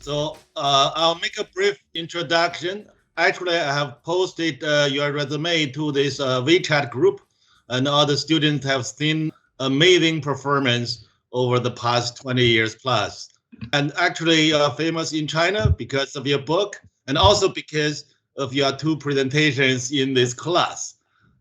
I'll make a brief introduction. Actually, I have posted your resume to this WeChat group, and all the students have seen amazing performance over the past 20 years plus. And actually, you're famous in China because of your book, and also because of your two presentations in this class.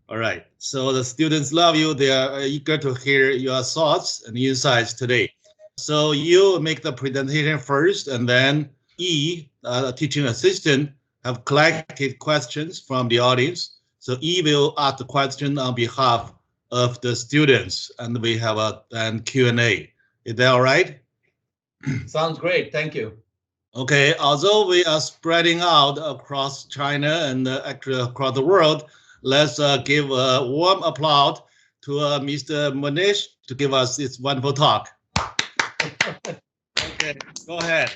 All right. So the students love you. They are eager to hear your thoughts and insights today. So you make the presentation first, and then the teaching assistant, have collected questions from the audience. So E will ask the question on behalf of the students, and we have a Q&A. Is that all right? Sounds great. Thank you. Okay. Although we are spreading out across China and actually across the world, let's give a warm applause to Mr. Mohnish to give us this wonderful talk. Okay, go ahead.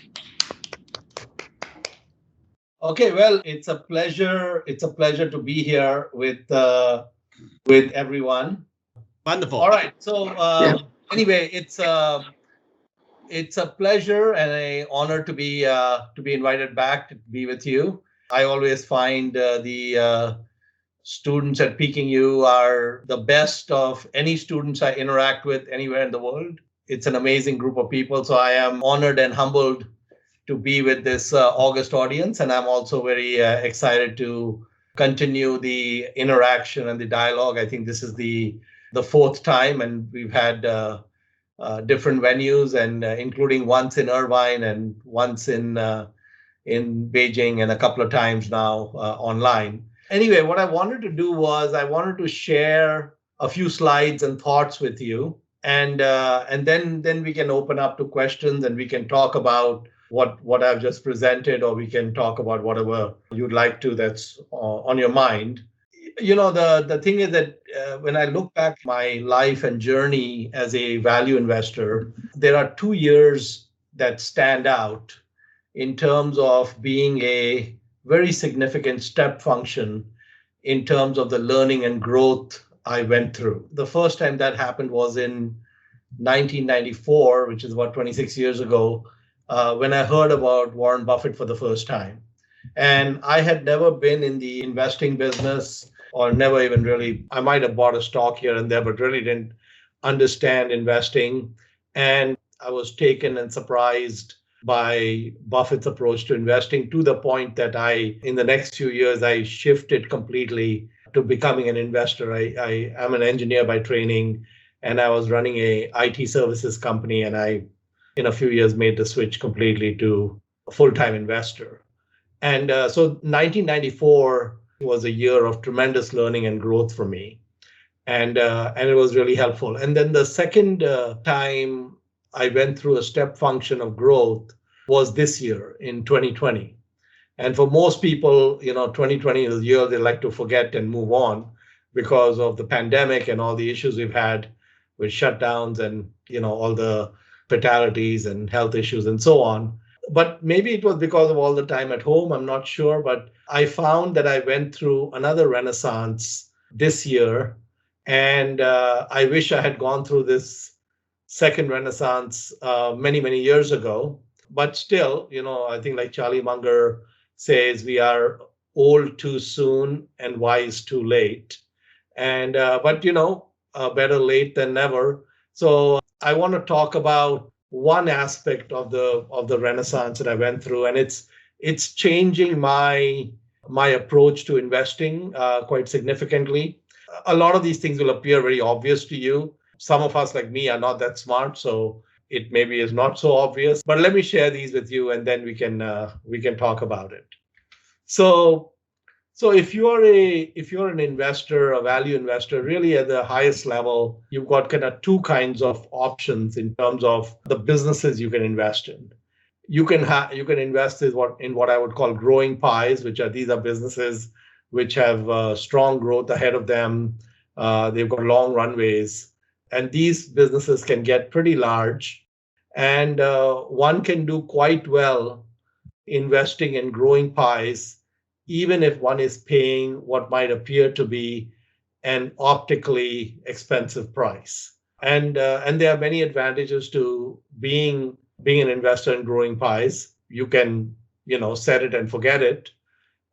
Okay, well, it's a pleasure. It's a pleasure to be here with everyone. Wonderful. All right. So anyway, it's a pleasure and an honor to be invited back to be with you. I always find the students at Peking U are the best of any students I interact with anywhere in the world. It's an amazing group of people. So I am honored and humbled to be with this august audience. And I'm also very excited to continue the interaction and the dialogue. I think this is the fourth time, and we've had different venues, and including once in Irvine and once in Beijing, and a couple of times now online. Anyway, what I wanted to do was I wanted to share a few slides and thoughts with you, and then we can open up to questions, and we can talk about what I've just presented, or we can talk about whatever you'd like to that's on your mind. You know, the thing is that when I look back my life and journey as a value investor, there are 2 years that stand out in terms of being a very significant step function in terms of the learning and growth I went through. The first time that happened was in 1994, which is about 26 years ago, when I heard about Warren Buffett for the first time. And I had never been in the investing business, or never even really, I might have bought a stock here and there, but really didn't understand investing. And I was taken and surprised by Buffett's approach to investing, to the point that in the next few years, I shifted completely to becoming an investor. I am an engineer by training, and I was running a IT services company, and I, in a few years, made the switch completely to a full-time investor. And so 1994 was a year of tremendous learning and growth for me. And it was really helpful. And then the second time I went through a step function of growth was this year in 2020. And for most people, 2020 is a year they like to forget and move on because of the pandemic and all the issues we've had with shutdowns and, all the fatalities and health issues and so on. But maybe it was because of all the time at home, I'm not sure. But I found that I went through another renaissance this year. And I wish I had gone through this second renaissance many, many years ago. But still, I think like Charlie Munger says, we are old too soon and wise too late. And but better late than never. So I want to talk about one aspect of the renaissance that I went through, and it's changing my approach to investing quite significantly. A lot of these things will appear very obvious to you. Some of us, like me, are not that smart, so it maybe is not so obvious. But let me share these with you, and then we can talk about it. So if you're an investor, a value investor, really at the highest level, you've got kind of two kinds of options in terms of the businesses you can invest in. You can invest in what I would call growing pies, these are businesses which have strong growth ahead of them. They've got long runways, and these businesses can get pretty large, and one can do quite well investing in growing pies, even if one is paying what might appear to be an optically expensive price. And there are many advantages to being an investor in growing pies. you can, set it and forget it.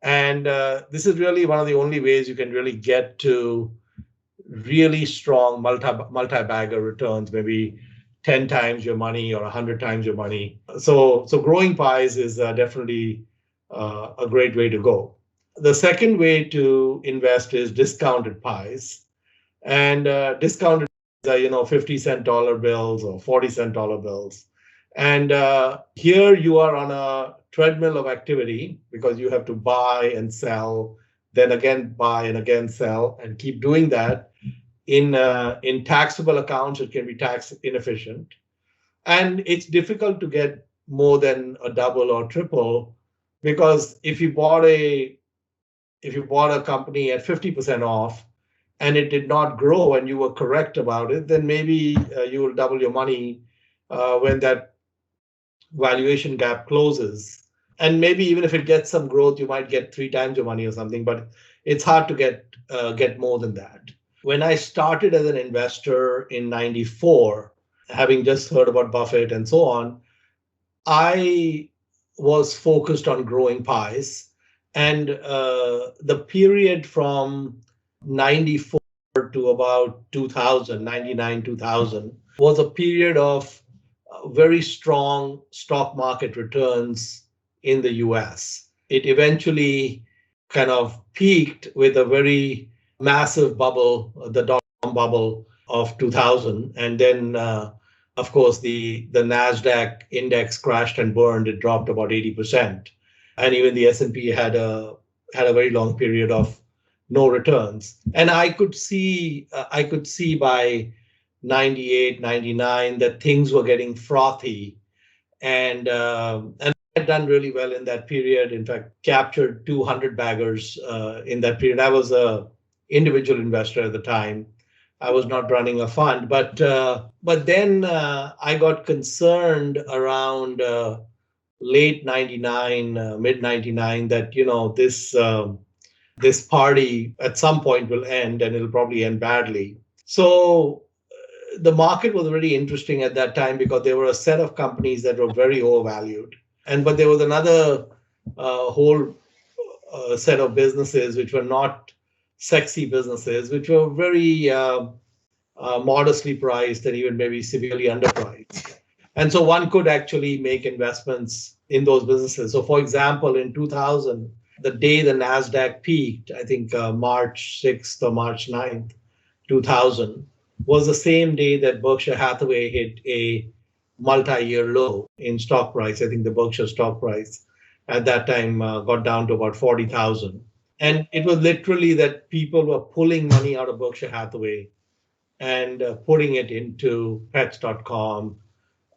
And this is really one of the only ways you can really get to really strong multi-bagger returns, maybe 10 times your money or 100 times your money. So growing pies is definitely a great way to go. The second way to invest is discounted pies. And discounted pies are, 50-cent dollar bills or 40-cent dollar bills. And here you are on a treadmill of activity because you have to buy and sell, then again buy and again sell, and keep doing that. In taxable accounts, it can be tax inefficient. And it's difficult to get more than a double or triple, because if you bought a company at 50% off and it did not grow and you were correct about it, then maybe you will double your money when that valuation gap closes. And maybe even if it gets some growth, you might get 3 times your money or something, but it's hard to get more than that. When I started as an investor in 94, having just heard about Buffett and so on, I was focused on growing pies. And the period from 94 to about 2000, 99, 2000, was a period of very strong stock market returns in the US. It eventually kind of peaked with a very massive bubble, the dot-com bubble of 2000. And then, of course, the NASDAQ index crashed and burned. It dropped about 80%. And even the S&P had a very long period of no returns. And I could see by 98, 99 that things were getting frothy. And I had done really well in that period. In fact, captured 200 baggers in that period. I was a individual investor at the time. I was not running a fund, but then I got concerned around late 99, mid 99 that this party at some point will end, and it'll probably end badly. So the market was really interesting at that time because there were a set of companies that were very overvalued, but there was another whole set of businesses which were not sexy businesses, which were very modestly priced and even maybe severely underpriced. And so one could actually make investments in those businesses. So for example, in 2000, the day the NASDAQ peaked, I think March 6th or March 9th, 2000, was the same day that Berkshire Hathaway hit a multi-year low in stock price. I think the Berkshire stock price at that time got down to about 40,000. And it was literally that people were pulling money out of Berkshire Hathaway and putting it into pets.com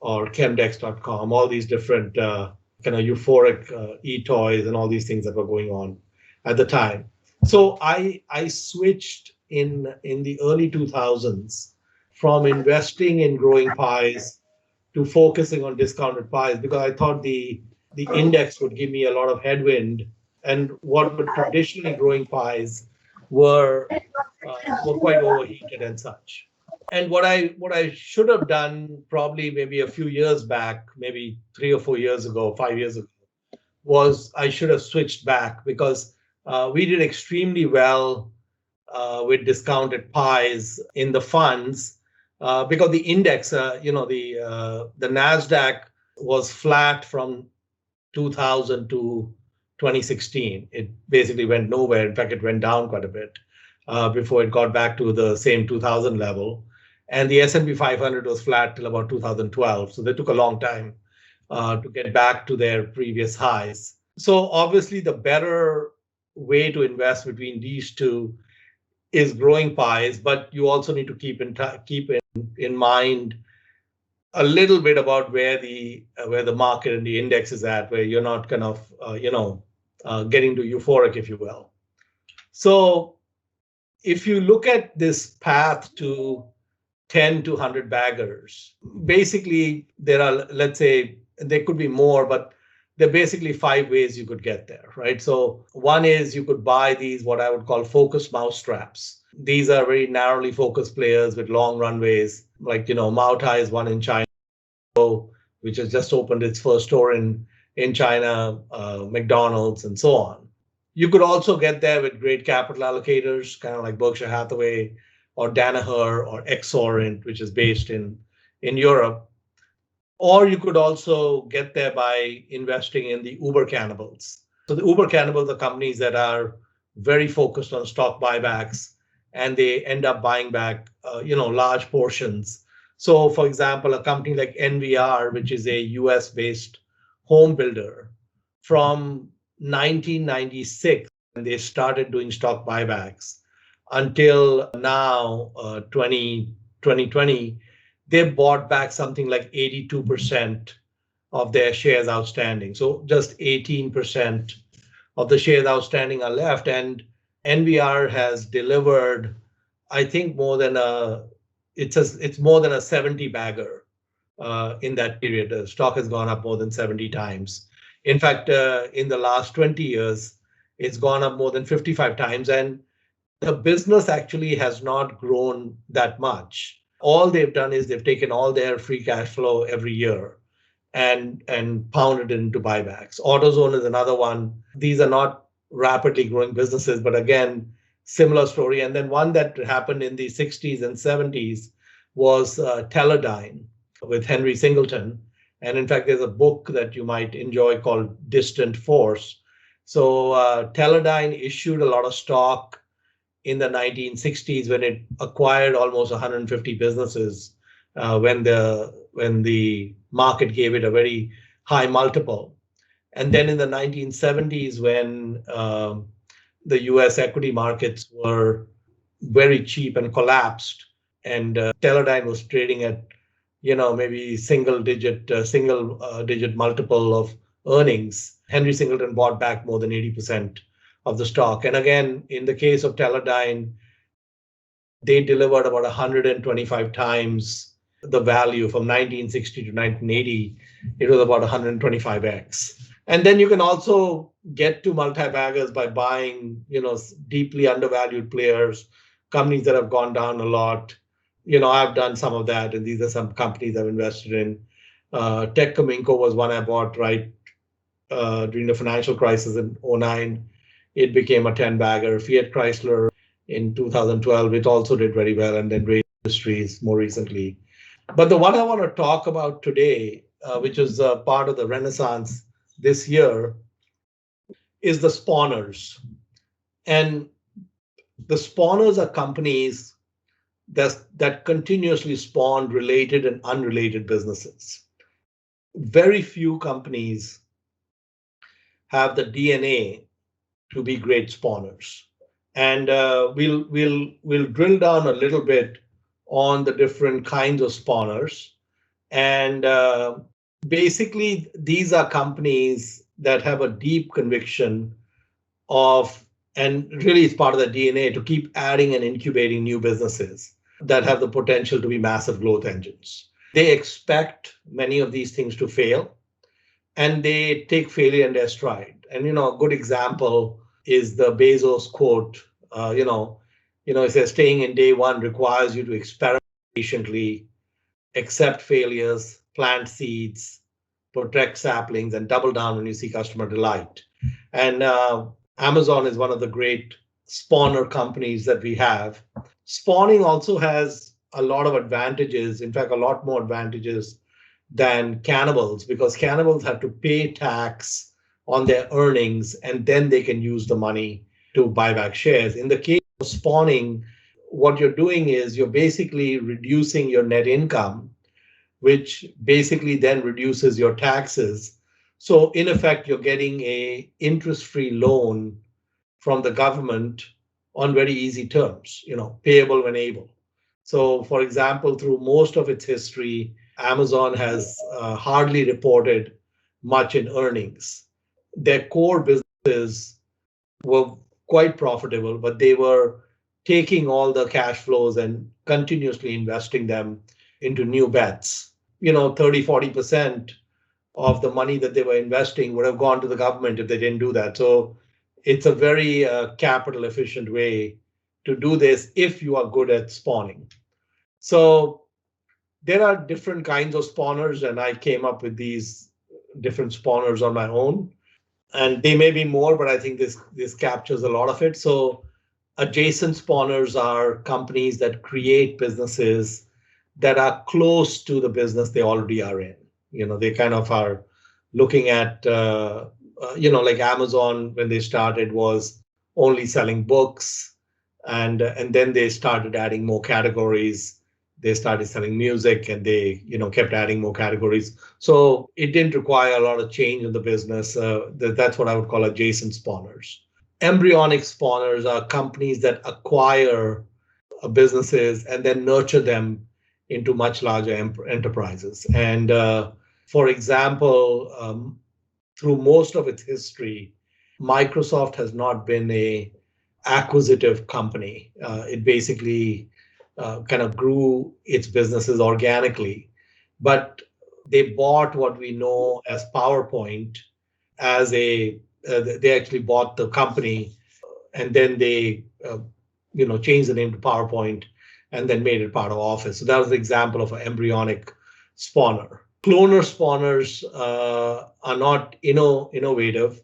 or chemdex.com, all these different kind of euphoric e-toys and all these things that were going on at the time. So I switched in the early 2000s from investing in growing pies to focusing on discounted pies, because I thought the index would give me a lot of headwind, and what were traditionally growing pies were quite overheated and such. And what I should have done probably maybe a few years back, maybe 3 or 4 years ago, 5 years ago, was I should have switched back, because we did extremely well with discounted pies in the funds because the index, the NASDAQ was flat from 2000 to 2016. It basically went nowhere. In fact, it went down quite a bit before it got back to the same 2000 level. And the S&P 500 was flat till about 2012. So they took a long time to get back to their previous highs. So obviously the better way to invest between these two is growing pies, but you also need to keep in mind a little bit about where the market and the index is at, where you're not kind of getting to euphoric, if you will. So if you look at this path to 10 to 100 baggers, basically there are, let's say, there could be more, but there are basically 5 ways you could get there, right? So one is you could buy these, what I would call focused mousetraps. These are very narrowly focused players with long runways, like, Moutai is one in China, which has just opened its first store in in China, McDonald's, and so on. You could also get there with great capital allocators, kind of like Berkshire Hathaway or Danaher or Exorient, which is based in Europe. Or you could also get there by investing in the Uber cannibals. So the Uber cannibals are companies that are very focused on stock buybacks, and they end up buying back, large portions. So, for example, a company like NVR, which is a US-based home builder, from 1996, when they started doing stock buybacks, until now, 2020, they bought back something like 82% of their shares outstanding. So just 18% of the shares outstanding are left. And NVR has delivered, I think, it's more than a 70 bagger in that period. The stock has gone up more than 70 times. In fact, in the last 20 years, it's gone up more than 55 times. And the business actually has not grown that much. All they've done is they've taken all their free cash flow every year and pounded it into buybacks. AutoZone is another one. These are not rapidly growing businesses, but again, similar story. And then one that happened in the 60s and 70s was Teledyne with Henry Singleton. And in fact, there's a book that you might enjoy called Distant Force. So Teledyne issued a lot of stock in the 1960s when it acquired almost 150 businesses when the market gave it a very high multiple. And then in the 1970s, when the US equity markets were very cheap and collapsed, and Teledyne was trading at maybe single digit multiple of earnings, Henry Singleton bought back more than 80% of the stock. And again, in the case of Teledyne, they delivered about 125 times the value from 1960 to 1980. It was about 125x. And then you can also get to multi-baggers by buying, deeply undervalued players, companies that have gone down a lot. I've done some of that, and these are some companies I've invested in. Tech Cominco was one I bought right during the financial crisis in 2009. It became a 10 bagger. Fiat Chrysler in 2012, it also did very well, and then Ray Industries more recently. But the one I want to talk about today, which is part of the renaissance this year, is the spawners. And the spawners are companies that continuously spawn related and unrelated businesses. Very few companies have the DNA to be great spawners. And we'll drill down a little bit on the different kinds of spawners. And basically, these are companies that have a deep conviction of, and really it's part of the DNA, to keep adding and incubating new businesses that have the potential to be massive growth engines. They expect many of these things to fail, and they take failure in their stride. And a good example is the Bezos quote. It says, staying in day one requires you to experiment patiently, accept failures, plant seeds, protect saplings, and double down when you see customer delight. And Amazon is one of the great spawner companies that we have. Spawning also has a lot of advantages, in fact, a lot more advantages than cannibals, because cannibals have to pay tax on their earnings, and then they can use the money to buy back shares. In the case of spawning, what you're doing is you're basically reducing your net income, which basically then reduces your taxes. So in effect, you're getting a interest-free loan from the government on very easy terms, payable when able. So for example, through most of its history, Amazon has hardly reported much in earnings. Their core businesses were quite profitable, but they were taking all the cash flows and continuously investing them into new bets. 30, 40% of the money that they were investing would have gone to the government if they didn't do that. So it's a very capital efficient way to do this if you are good at spawning. So there are different kinds of spawners, and I came up with these different spawners on my own. And they may be more, but I think this captures a lot of it. So adjacent spawners are companies that create businesses that are close to the business they already are in. They kind of are looking at, like Amazon when they started was only selling books, and then they started adding more categories. They started selling music, and they kept adding more categories. So it didn't require a lot of change in the business. That's what I would call adjacent spawners. Embryonic spawners are companies that acquire businesses and then nurture them into much larger enterprises. And for example, through most of its history, Microsoft has not been a acquisitive company. It basically kind of grew its businesses organically, but they bought what we know as PowerPoint as they actually bought the company, and then they changed the name to PowerPoint and then made it part of Office. So that was the example of an embryonic spawner. Cloner spawners are not innovative.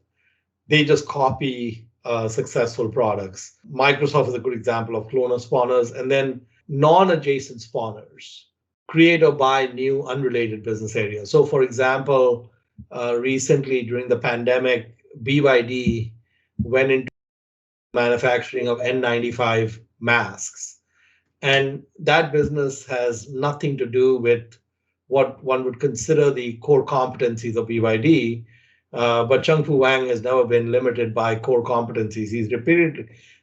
They just copy successful products. Microsoft is a good example of cloner spawners. And then non-adjacent spawners create or buy new unrelated business areas. So for example, recently during the pandemic, BYD went into manufacturing of N95 masks. And that business has nothing to do with what one would consider the core competencies of BYD. But Cheng-Fu Wang has never been limited by core competencies. He's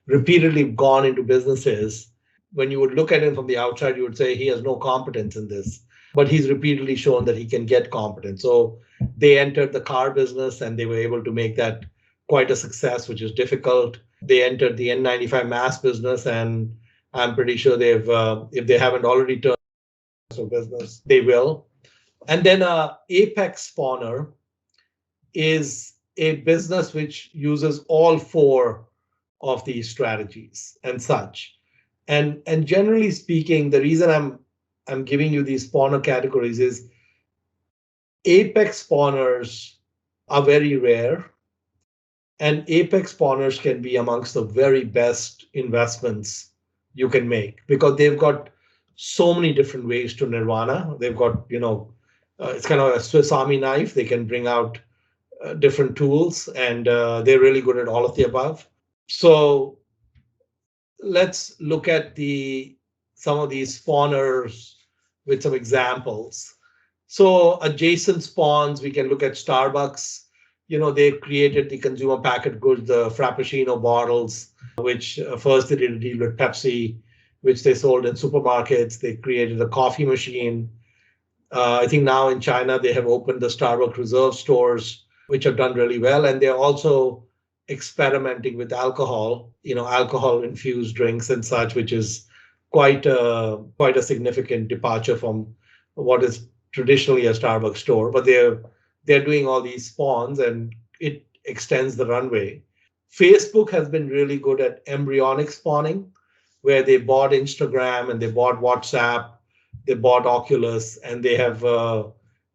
repeatedly gone into businesses. When you would look at him from the outside, you would say he has no competence in this. But he's repeatedly shown that he can get competence. So they entered the car business and they were able to make that quite a success, which is difficult. They entered the N95 mask business, and I'm pretty sure if they haven't already turned to business, they will. And then Apex Spawner is a business which uses all four of these strategies and such. And generally speaking, the reason I'm giving you these spawner categories is Apex spawners are very rare, and Apex spawners can be amongst the very best investments you can make because they've got so many different ways to nirvana. They've got, it's kind of a Swiss Army knife. They can bring out different tools, and they're really good at all of the above. So let's look at some of these spawners with some examples. So adjacent spawns, we can look at Starbucks. They created the consumer packaged goods, the Frappuccino bottles, which first they did a deal with Pepsi, which they sold in supermarkets. They created a coffee machine. I think now in China, they have opened the Starbucks Reserve stores, which have done really well. And they're also experimenting with alcohol, alcohol-infused drinks and such, which is quite a significant departure from what is traditionally a Starbucks store. But they're doing all these spawns, and it extends the runway. Facebook has been really good at embryonic spawning, where they bought Instagram and they bought WhatsApp, they bought Oculus, and they have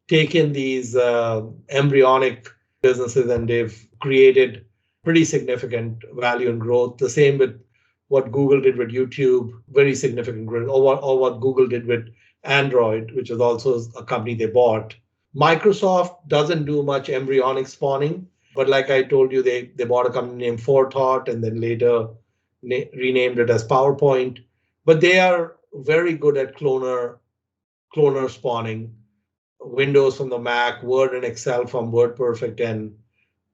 taken these embryonic businesses and they've created pretty significant value and growth. The same with what Google did with YouTube, very significant growth, or what Google did with Android, which is also a company they bought. Microsoft doesn't do much embryonic spawning, but like I told you, they bought a company named Forethought and then later renamed it as PowerPoint. But they are very good at cloner spawning. Windows from the Mac, Word and Excel from WordPerfect and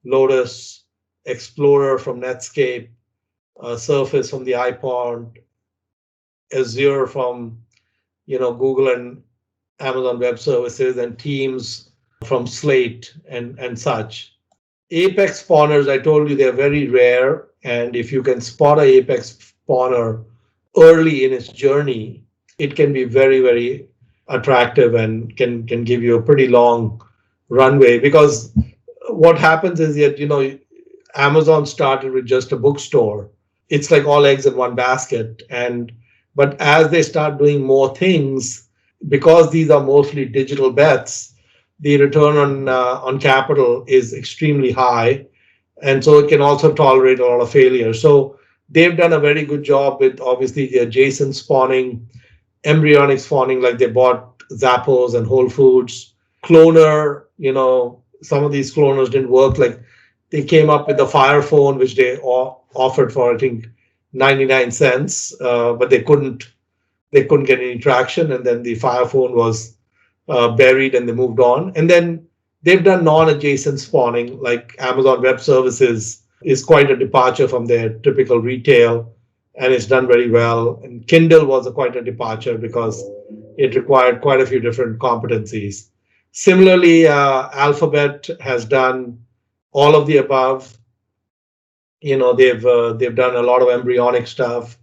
Lotus, Explorer from Netscape, Surface from the iPod, Azure from Google and Amazon Web Services, and Teams from Slate and such. Apex spawners, I told you, they're very rare. And if you can spot an Apex spawner early in its journey, it can be very, very attractive and can give you a pretty long runway. Because what happens is that, Amazon started with just a bookstore. It's like all eggs in one basket. But as they start doing more things, because these are mostly digital bets, the return on capital is extremely high, and so it can also tolerate a lot of failure. So they've done a very good job with obviously the adjacent spawning, embryonic spawning, like they bought Zappos and Whole Foods. Cloner, some of these cloners didn't work. Like they came up with the Fire Phone, which they offered for I think 99 cents, but they couldn't get any traction, and then the Fire Phone was buried, and they moved on. And then they've done non-adjacent spawning, like Amazon Web Services is quite a departure from their typical retail, and it's done very well. And Kindle was quite a departure because it required quite a few different competencies. Similarly, Alphabet has done all of the above. They've done a lot of embryonic stuff.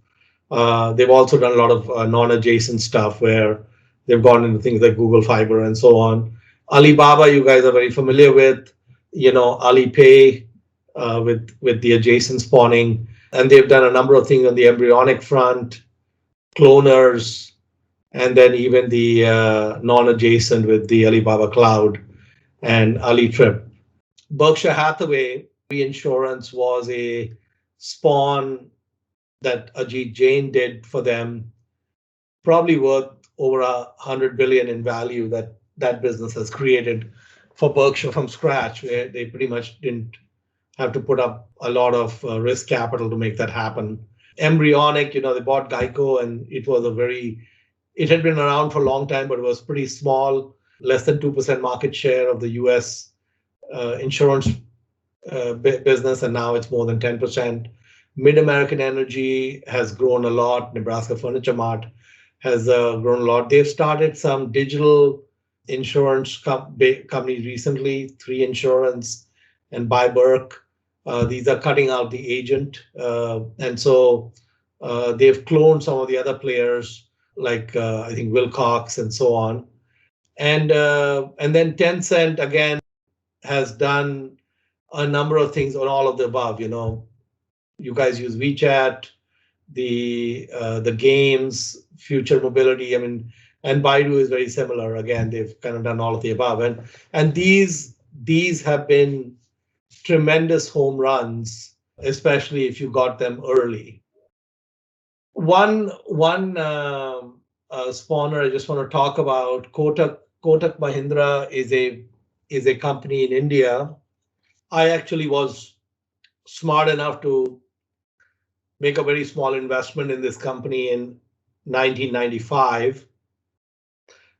They've also done a lot of non-adjacent stuff where they've gone into things like Google Fiber and so on. Alibaba, you guys are very familiar with, Alipay, with the adjacent spawning, and they've done a number of things on the embryonic front, cloners, and then even the non-adjacent with the Alibaba Cloud and AliTrip. Berkshire Hathaway Reinsurance was a spawn that Ajit Jain did for them, probably worth over 100 billion in value that business has created for Berkshire from scratch, where they pretty much didn't have to put up a lot of risk capital to make that happen. Embryonic, they bought Geico, and it had been around for a long time, but it was pretty small, less than 2% market share of the US insurance business, and now it's more than 10%. Mid-American Energy has grown a lot. Nebraska Furniture Mart has grown a lot. They've started some digital insurance companies recently, 3 Insurance and Byberk. These are cutting out the agent. And so they've cloned some of the other players like I think Wilcox and so on. And then Tencent, again, has done a number of things on all of the above. You guys use WeChat, the games, future mobility. And Baidu is very similar. Again, they've kind of done all of the above, and these have been tremendous home runs, especially if you got them early. One spawner I just want to talk about, Kotak Mahindra is a company in India. I actually was smart enough to make a very small investment in this company in 1995.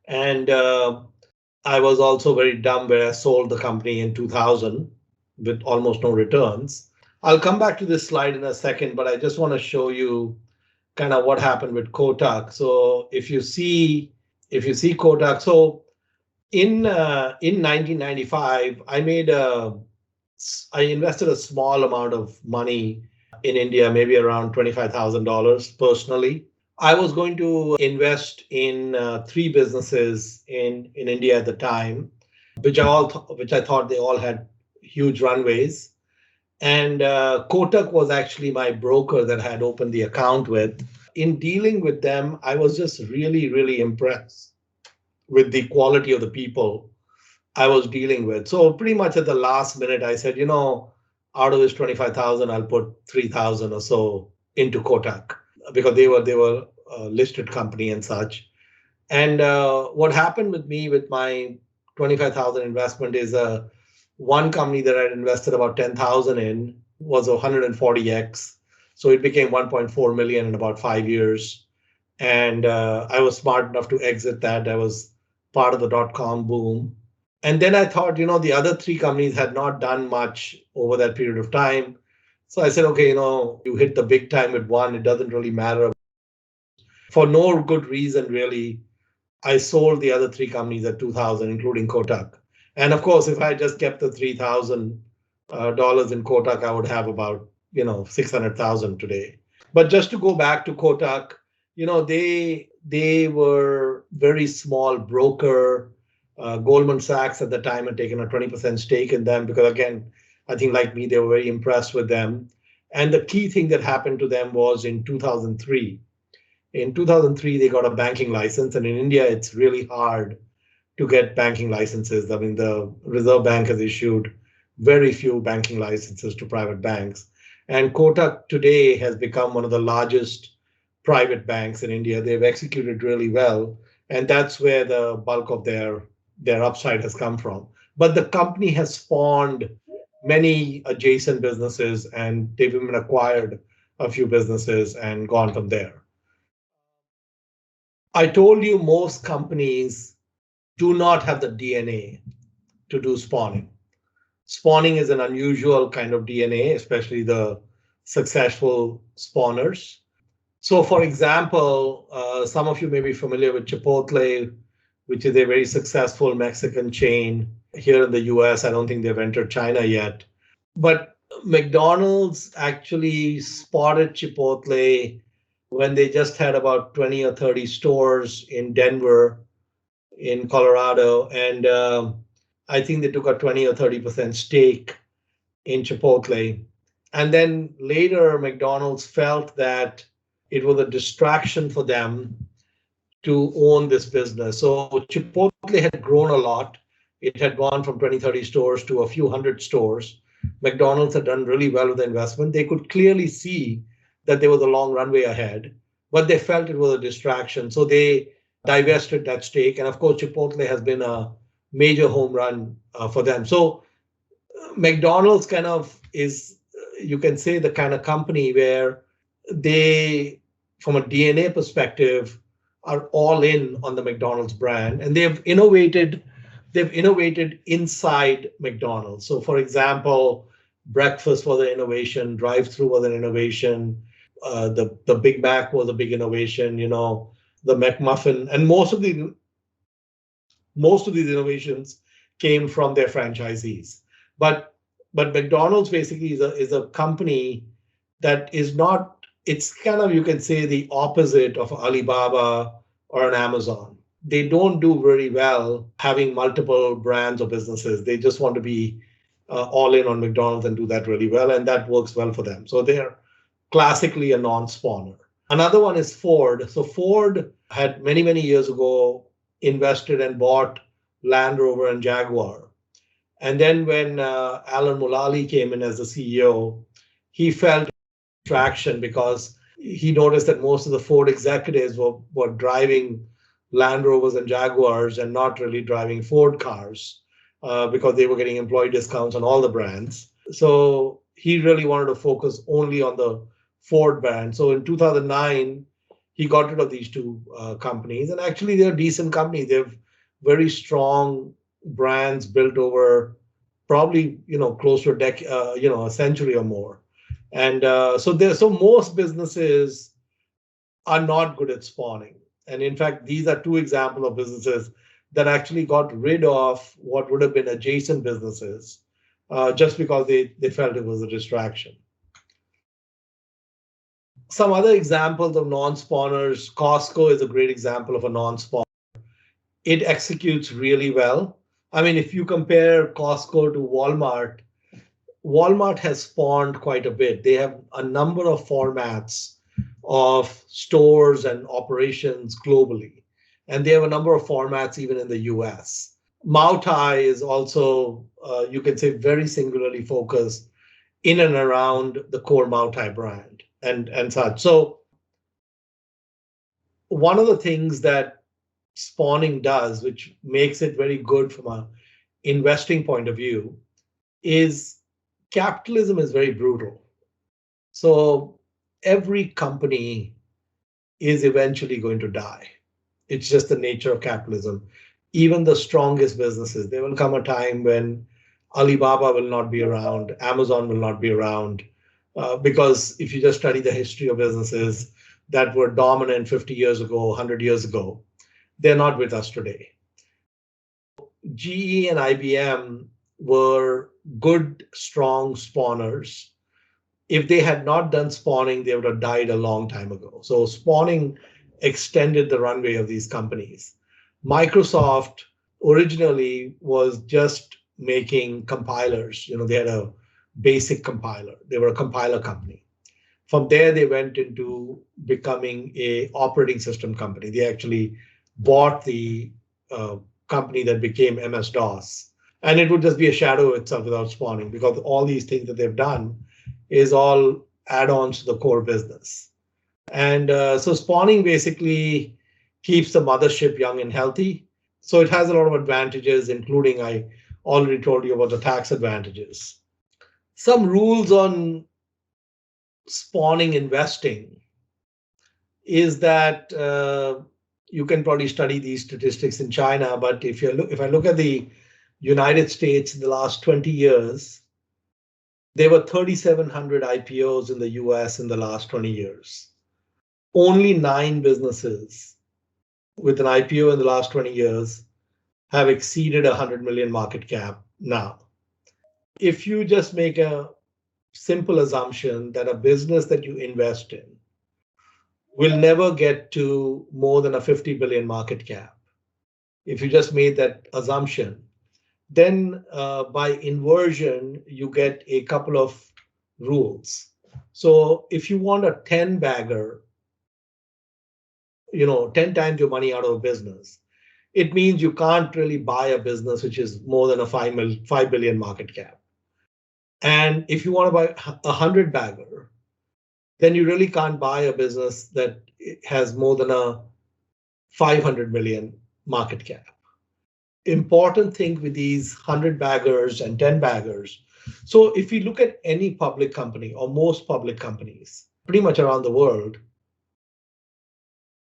And I was also very dumb where I sold the company in 2000 with almost no returns. I'll come back to this slide in a second, but I just want to show you kind of what happened with Kotak. So if you see Kotak, so in 1995, I invested a small amount of money in India, maybe around $25,000 personally. I was going to invest in 3 businesses in India at the time, which I thought they all had huge runways. And Kotak was actually my broker that I had opened the account with. In dealing with them, I was just really, really impressed with the quality of the people I was dealing with. So pretty much at the last minute, I said, out of this 25,000, I'll put 3,000 or so into Kotak because they were a listed company and such. And what happened with me with my 25,000 investment is one company that I'd invested about 10,000 in was 140x. So it became 1.4 million in about 5 years. And I was smart enough to exit that. I was part of the dot-com boom. And then I thought, the other 3 companies had not done much over that period of time. So I said, okay, you hit the big time with one, it doesn't really matter. For no good reason, really, I sold the other 3 companies at 2,000, including Kotak. And of course, if I just kept the $3,000 in Kotak, I would have about 600,000 today. But just to go back to Kotak, they were very small broker. Goldman Sachs at the time had taken a 20% stake in them because, again, I think like me, they were very impressed with them. And the key thing that happened to them was in 2003. In 2003, they got a banking license, and in India, it's really hard to get banking licenses. I mean, the Reserve Bank has issued very few banking licenses to private banks. And Kotak today has become one of the largest private banks in India. They've executed really well, and that's where the bulk of their upside has come from. But the company has spawned many adjacent businesses, and they've even acquired a few businesses and gone from there. I told you most companies do not have the DNA to do spawning. Spawning is an unusual kind of DNA, especially the successful spawners. So, for example, some of you may be familiar with Chipotle, which is a very successful Mexican chain here in the US. I don't think they've entered China yet. But McDonald's actually spotted Chipotle when they just had about 20 or 30 stores in Denver, in Colorado. And I think they took a 20 or 30% stake in Chipotle. And then later, McDonald's felt that it was a distraction for them to own this business. So Chipotle had grown a lot. It had gone from 20, 30 stores to a few hundred stores. McDonald's had done really well with the investment. They could clearly see that there was a long runway ahead, but they felt it was a distraction. So they divested that stake. And of course, Chipotle has been a major home run for them. So McDonald's kind of is, you can say, the kind of company where they, from a DNA perspective, are all in on the McDonald's brand, and they've innovated inside McDonald's. So, for example, breakfast was an innovation, drive-through was an innovation, the Big Mac was a big innovation, the McMuffin, and most of these innovations came from their franchisees. But McDonald's basically is a company that is not. It's kind of, you can say, the opposite of Alibaba or an Amazon. They don't do very well having multiple brands or businesses. They just want to be all in on McDonald's and do that really well, and that works well for them. So they're classically a non-spawner. Another one is Ford. So Ford had many, many years ago invested and bought Land Rover and Jaguar. And then when Alan Mulally came in as the CEO, he felt traction because he noticed that most of the Ford executives were driving Land Rovers and Jaguars and not really driving Ford cars because they were getting employee discounts on all the brands. So he really wanted to focus only on the Ford brand. So in 2009, he got rid of these two companies, and actually they're decent companies. They have very strong brands built over probably close to a century or more. And so most businesses are not good at spawning. And in fact, these are two examples of businesses that actually got rid of what would have been adjacent businesses just because they felt it was a distraction. Some other examples of non-spawners, Costco is a great example of a non-spawner. It executes really well. I mean, if you compare Costco to Walmart, Walmart has spawned quite a bit. They have a number of formats of stores and operations globally, and they have a number of formats even in the US. Moutai is also, you can say, very singularly focused in and around the core Moutai brand and such. So one of the things that spawning does, which makes it very good from an investing point of view, is capitalism is very brutal. So every company is eventually going to die. It's just the nature of capitalism. Even the strongest businesses, there will come a time when Alibaba will not be around, Amazon will not be around, because if you just study the history of businesses that were dominant 50 years ago, 100 years ago, they're not with us today. GE and IBM were good, strong spawners. If they had not done spawning, they would have died a long time ago. So spawning extended the runway of these companies. Microsoft originally was just making compilers. They had a basic compiler. They were a compiler company. From there, they went into becoming a operating system company. They actually bought the company that became MS-DOS. And it would just be a shadow of itself without spawning, because all these things that they've done is all add-ons to the core business. And so spawning basically keeps the mothership young and healthy. So it has a lot of advantages, including I already told you about the tax advantages. Some rules on spawning investing is that you can probably study these statistics in China, but if I look at the United States in the last 20 years, there were 3,700 IPOs in the US in the last 20 years. Only 9 businesses with an IPO in the last 20 years have exceeded 100 million market cap now. If you just make a simple assumption that a business that you invest in will never get to more than a 50 billion market cap, if you just made that assumption, then by inversion, you get a couple of rules. So if you want a 10 bagger, 10 times your money out of a business, it means you can't really buy a business which is more than a 5 billion market cap. And if you want to buy a 100 bagger, then you really can't buy a business that has more than a 500 million market cap. Important thing with these 100 baggers and 10 baggers. So if you look at any public company or most public companies, pretty much around the world,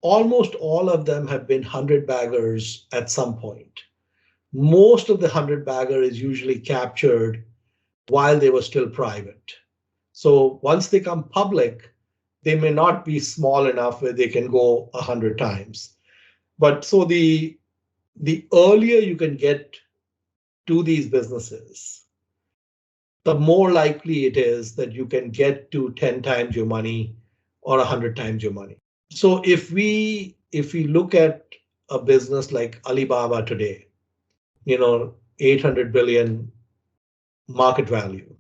almost all of them have been 100 baggers at some point. Most of the 100 bagger is usually captured while they were still private. So once they come public, they may not be small enough where they can go 100 times. But so the earlier you can get to these businesses, the more likely it is that you can get to 10 times your money or 100 times your money. So if we look at a business like Alibaba today, 800 billion market value,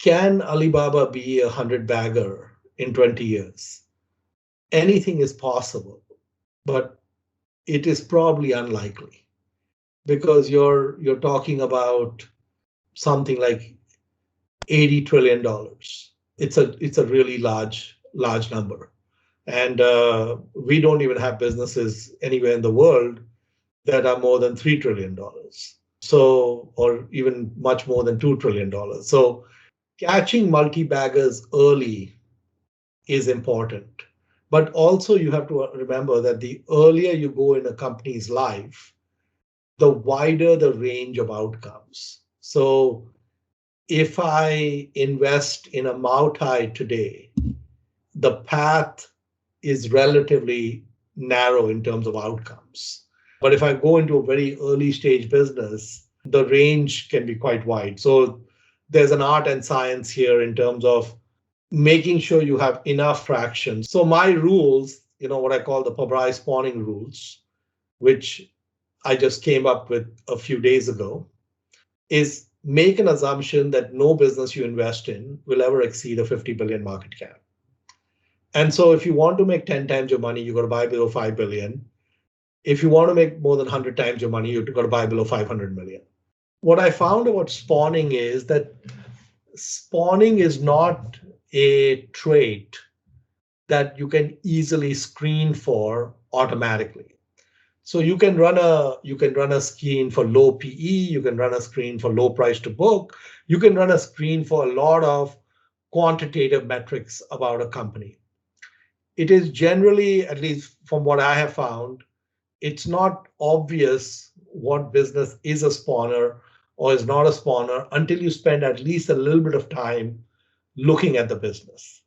can Alibaba be a 100 bagger in 20 years? Anything is possible, but it is probably unlikely, because you're talking about something like $80 trillion. It's a really large number. And we don't even have businesses anywhere in the world that are more than $3 trillion. So, or even much more than $2 trillion. So catching multi-baggers early is important. But also you have to remember that the earlier you go in a company's life, the wider the range of outcomes. So if I invest in a Moutai today, the path is relatively narrow in terms of outcomes. But if I go into a very early stage business, the range can be quite wide. So there's an art and science here in terms of making sure you have enough traction. So my rules, what I call the Pabrai Spawning rules, which I just came up with a few days ago, is make an assumption that no business you invest in will ever exceed a 50 billion market cap. And so if you want to make 10 times your money, you got to buy below 5 billion. If you want to make more than 100 times your money, you've got to buy below 500 million. What I found about spawning is that spawning is not a trait that you can easily screen for automatically. So you can run a screen for low PE, you can run a screen for low price to book, you can run a screen for a lot of quantitative metrics about a company. It is generally, at least from what I have found, it's not obvious what business is a spawner or is not a spawner until you spend at least a little bit of time looking at the business.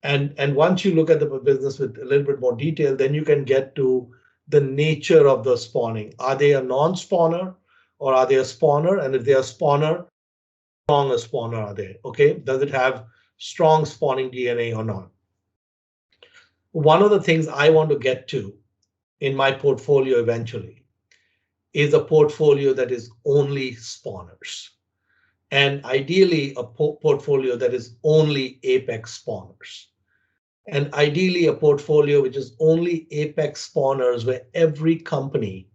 And once you look at the business with a little bit more detail, then you can get to the nature of the spawning. Are they a non-spawner or are they a spawner? And if they are spawner, how strong a spawner are they? Okay, does it have strong spawning DNA or not? One of the things I want to get to in my portfolio eventually is a portfolio that is only spawners. And ideally a portfolio that is only apex spawners. And ideally a portfolio which is only apex spawners, where every company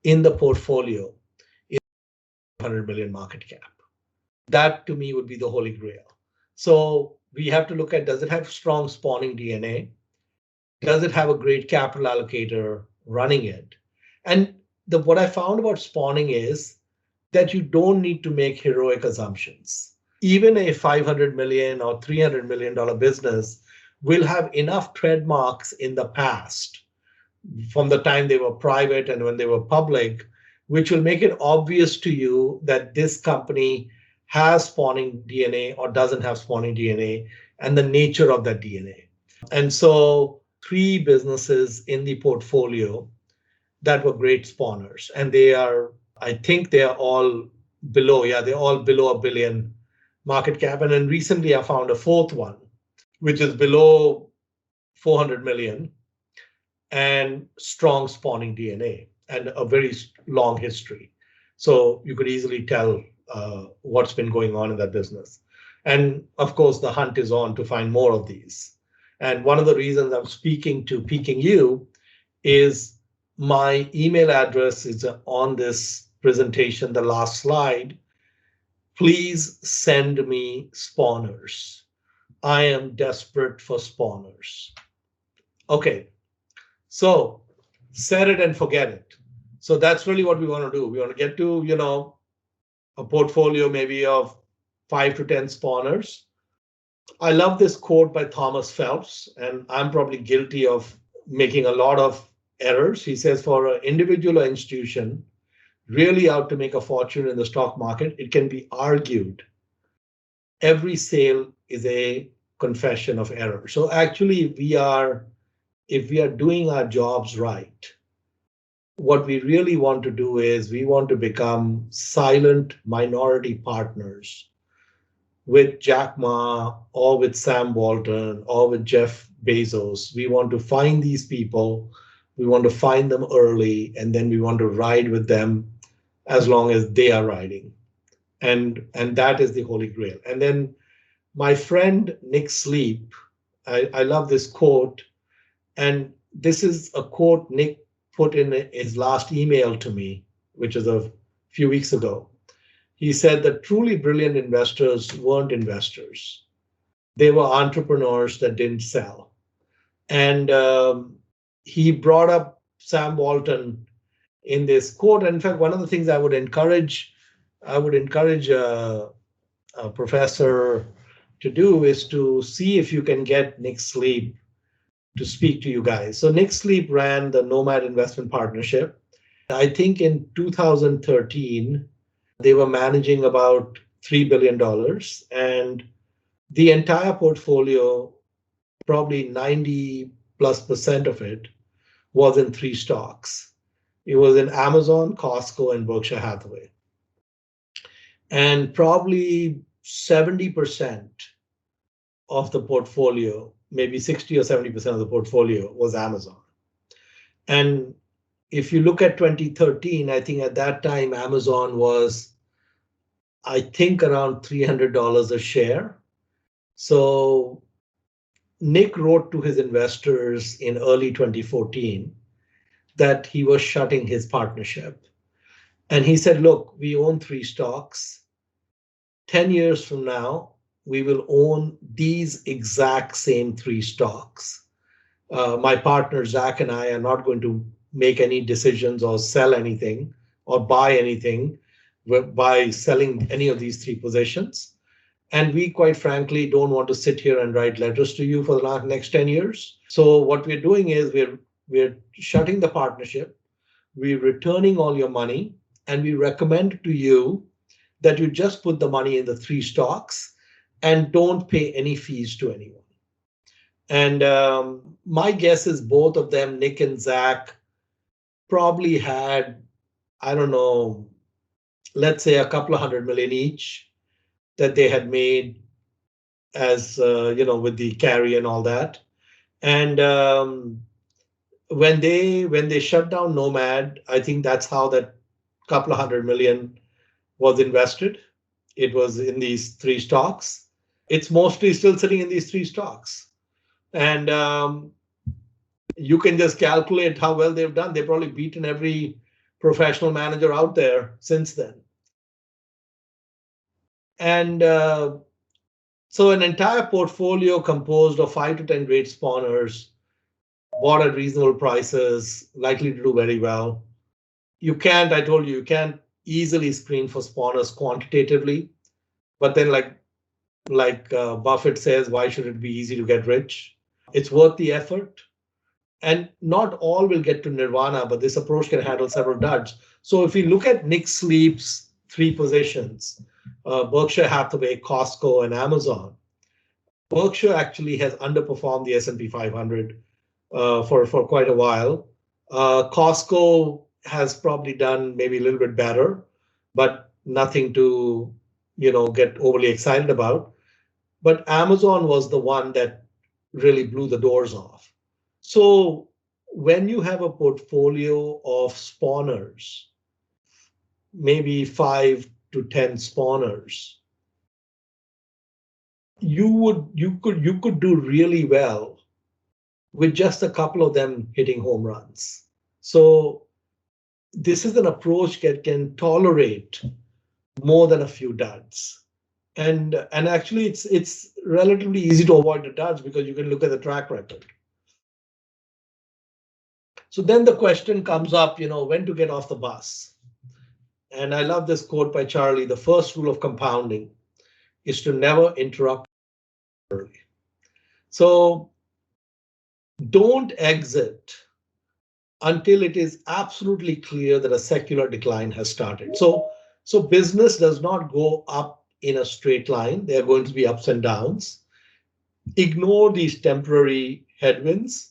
in the portfolio is 100 million market cap. That to me would be the holy grail. So we have to look at, does it have strong spawning DNA? Does it have a great capital allocator running it? And what I found about spawning is that you don't need to make heroic assumptions. Even a $500 million or $300 million business will have enough trademarks in the past, from the time they were private and when they were public, which will make it obvious to you that this company has spawning DNA or doesn't have spawning DNA, and the nature of that DNA. And so 3 businesses in the portfolio that were great spawners, and I think they are all below, they're all below $1 billion market cap. And then recently I found a 4th one, which is below 400 million and strong spawning DNA and a very long history. So you could easily tell what's been going on in that business. And of course, the hunt is on to find more of these. And one of the reasons I'm speaking to Peking U is my email address is on this presentation, the last slide. Please send me spawners. I am desperate for spawners. Okay, so set it and forget it. So that's really what we want to do. We want to get to, a portfolio maybe of 5 to 10 spawners. I love this quote by Thomas Phelps, and I'm probably guilty of making a lot of errors. He says, for an individual or institution really out to make a fortune in the stock market, it can be argued every sale is a confession of error. So actually, if we are doing our jobs right, what we really want to do is we want to become silent minority partners with Jack Ma or with Sam Walton or with Jeff Bezos. We want to find these people, we want to find them early, and then we want to ride with them as long as they are riding. And that is the holy grail. And then my friend Nick Sleep, I love this quote, and this is a quote Nick put in his last email to me, which is a few weeks ago. He said that truly brilliant investors weren't investors. They were entrepreneurs that didn't sell. And he brought up Sam Walton in this quote. And in fact, one of the things I would encourage a professor to do is to see if you can get Nick Sleep to speak to you guys. So Nick Sleep ran the Nomad Investment Partnership. I think in 2013, they were managing about $3 billion, and the entire portfolio, probably 90+% of it, was in 3 stocks. It was in Amazon, Costco, and Berkshire Hathaway. And probably 70% of the portfolio, maybe 60 or 70% of the portfolio, was Amazon. And if you look at 2013, I think at that time, Amazon was, I think, around $300 a share. So Nick wrote to his investors in early 2014 that he was shutting his partnership. And he said, look, we own 3 stocks. 10 years from now, we will own these exact same 3 stocks. My partner, Zach, and I are not going to make any decisions or sell anything or buy anything by selling any of these 3 positions. And we, quite frankly, don't want to sit here and write letters to you for the next 10 years. So what we're doing is we're shutting the partnership, we're returning all your money, and we recommend to you that you just put the money in the 3 stocks and don't pay any fees to anyone. And my guess is both of them, Nick and Zach, probably had, I don't know, let's say a couple of $100 million each that they had made as, with the carry and all that. And when they shut down Nomad, I think that's how that couple of $100 million was invested. It was in these 3 stocks. It's mostly still sitting in these 3 stocks. And you can just calculate how well they've done. They've probably beaten every professional manager out there since then. And so an entire portfolio composed of 5 to 10 great spawners, bought at reasonable prices, likely to do very well. I told you can't easily screen for spawners quantitatively. But then like Buffett says, why should it be easy to get rich? It's worth the effort. And not all will get to nirvana, but this approach can handle several duds. So if we look at Nick Sleep's 3 positions, Berkshire Hathaway, Costco, and Amazon, Berkshire actually has underperformed the S&P 500 for quite a while. Costco has probably done maybe a little bit better, but nothing to get overly excited about. But Amazon was the one that really blew the doors off. So when you have a portfolio of spawners, maybe 5 to 10 spawners, you could do really well with just a couple of them hitting home runs. So this is an approach that can tolerate more than a few duds. And actually it's relatively easy to avoid the duds because you can look at the track record. So then the question comes up, when to get off the bus. And I love this quote by Charlie. The first rule of compounding is to never interrupt early. So don't exit until it is absolutely clear that a secular decline has started. So business does not go up in a straight line. There are going to be ups and downs. Ignore these temporary headwinds.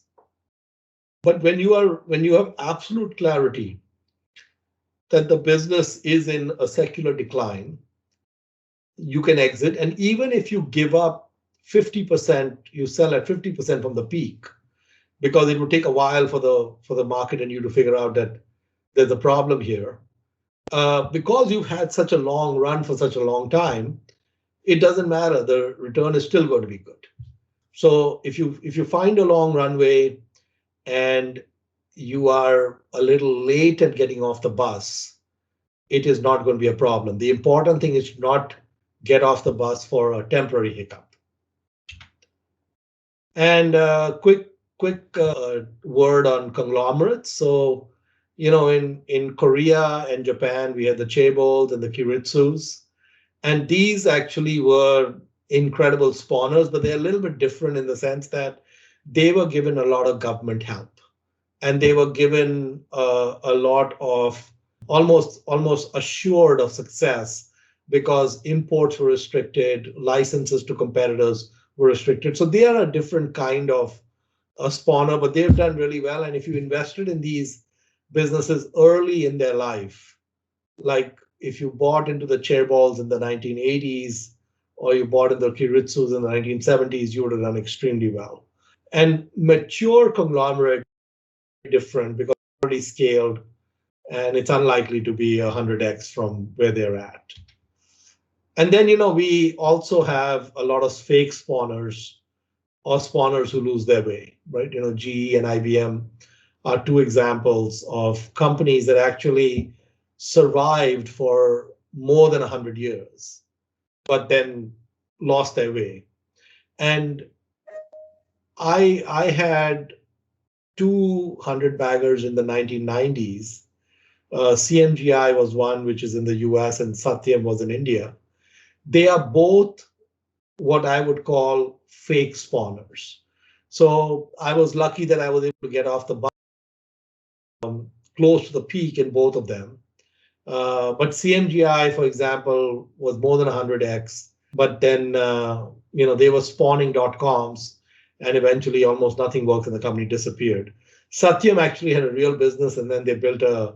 But when you have absolute clarity that the business is in a secular decline, you can exit. And even if you give up 50%, you sell at 50% from the peak, because it would take a while for the market and you to figure out that there's a problem here. Because you've had such a long run for such a long time, it doesn't matter. The return is still going to be good. So if you find a long runway and you are a little late at getting off the bus, it is not going to be a problem. The important thing is to not get off the bus for a temporary hiccup. And quick word on conglomerates. So, in Korea and Japan, we had the chaebols and the kiritsus. And these actually were incredible spawners, but they're a little bit different in the sense that they were given a lot of government help. And they were given a lot of almost assured of success because imports were restricted, licenses to competitors were restricted. So they are a different kind of a spawner, but they've done really well. And if you invested in these businesses early in their life, like if you bought into the chairballs in the 1980s, or you bought in the kiritsus in the 1970s, you would have done extremely well. And mature conglomerate different because it's already scaled and it's unlikely to be 100x from where they're at. And then, we also have a lot of fake spawners or spawners who lose their way, right? GE and IBM are 2 examples of companies that actually survived for more than 100 years, but then lost their way. And I had 200 baggers in the 1990s. CMGI was one, which is in the US, and Satyam was in India. They are both what I would call fake spawners. So I was lucky that I was able to get off the bus close to the peak in both of them. But CMGI, for example, was more than 100x. But then, they were spawning .coms, and eventually almost nothing worked and the company disappeared. Satyam actually had a real business, and then they built a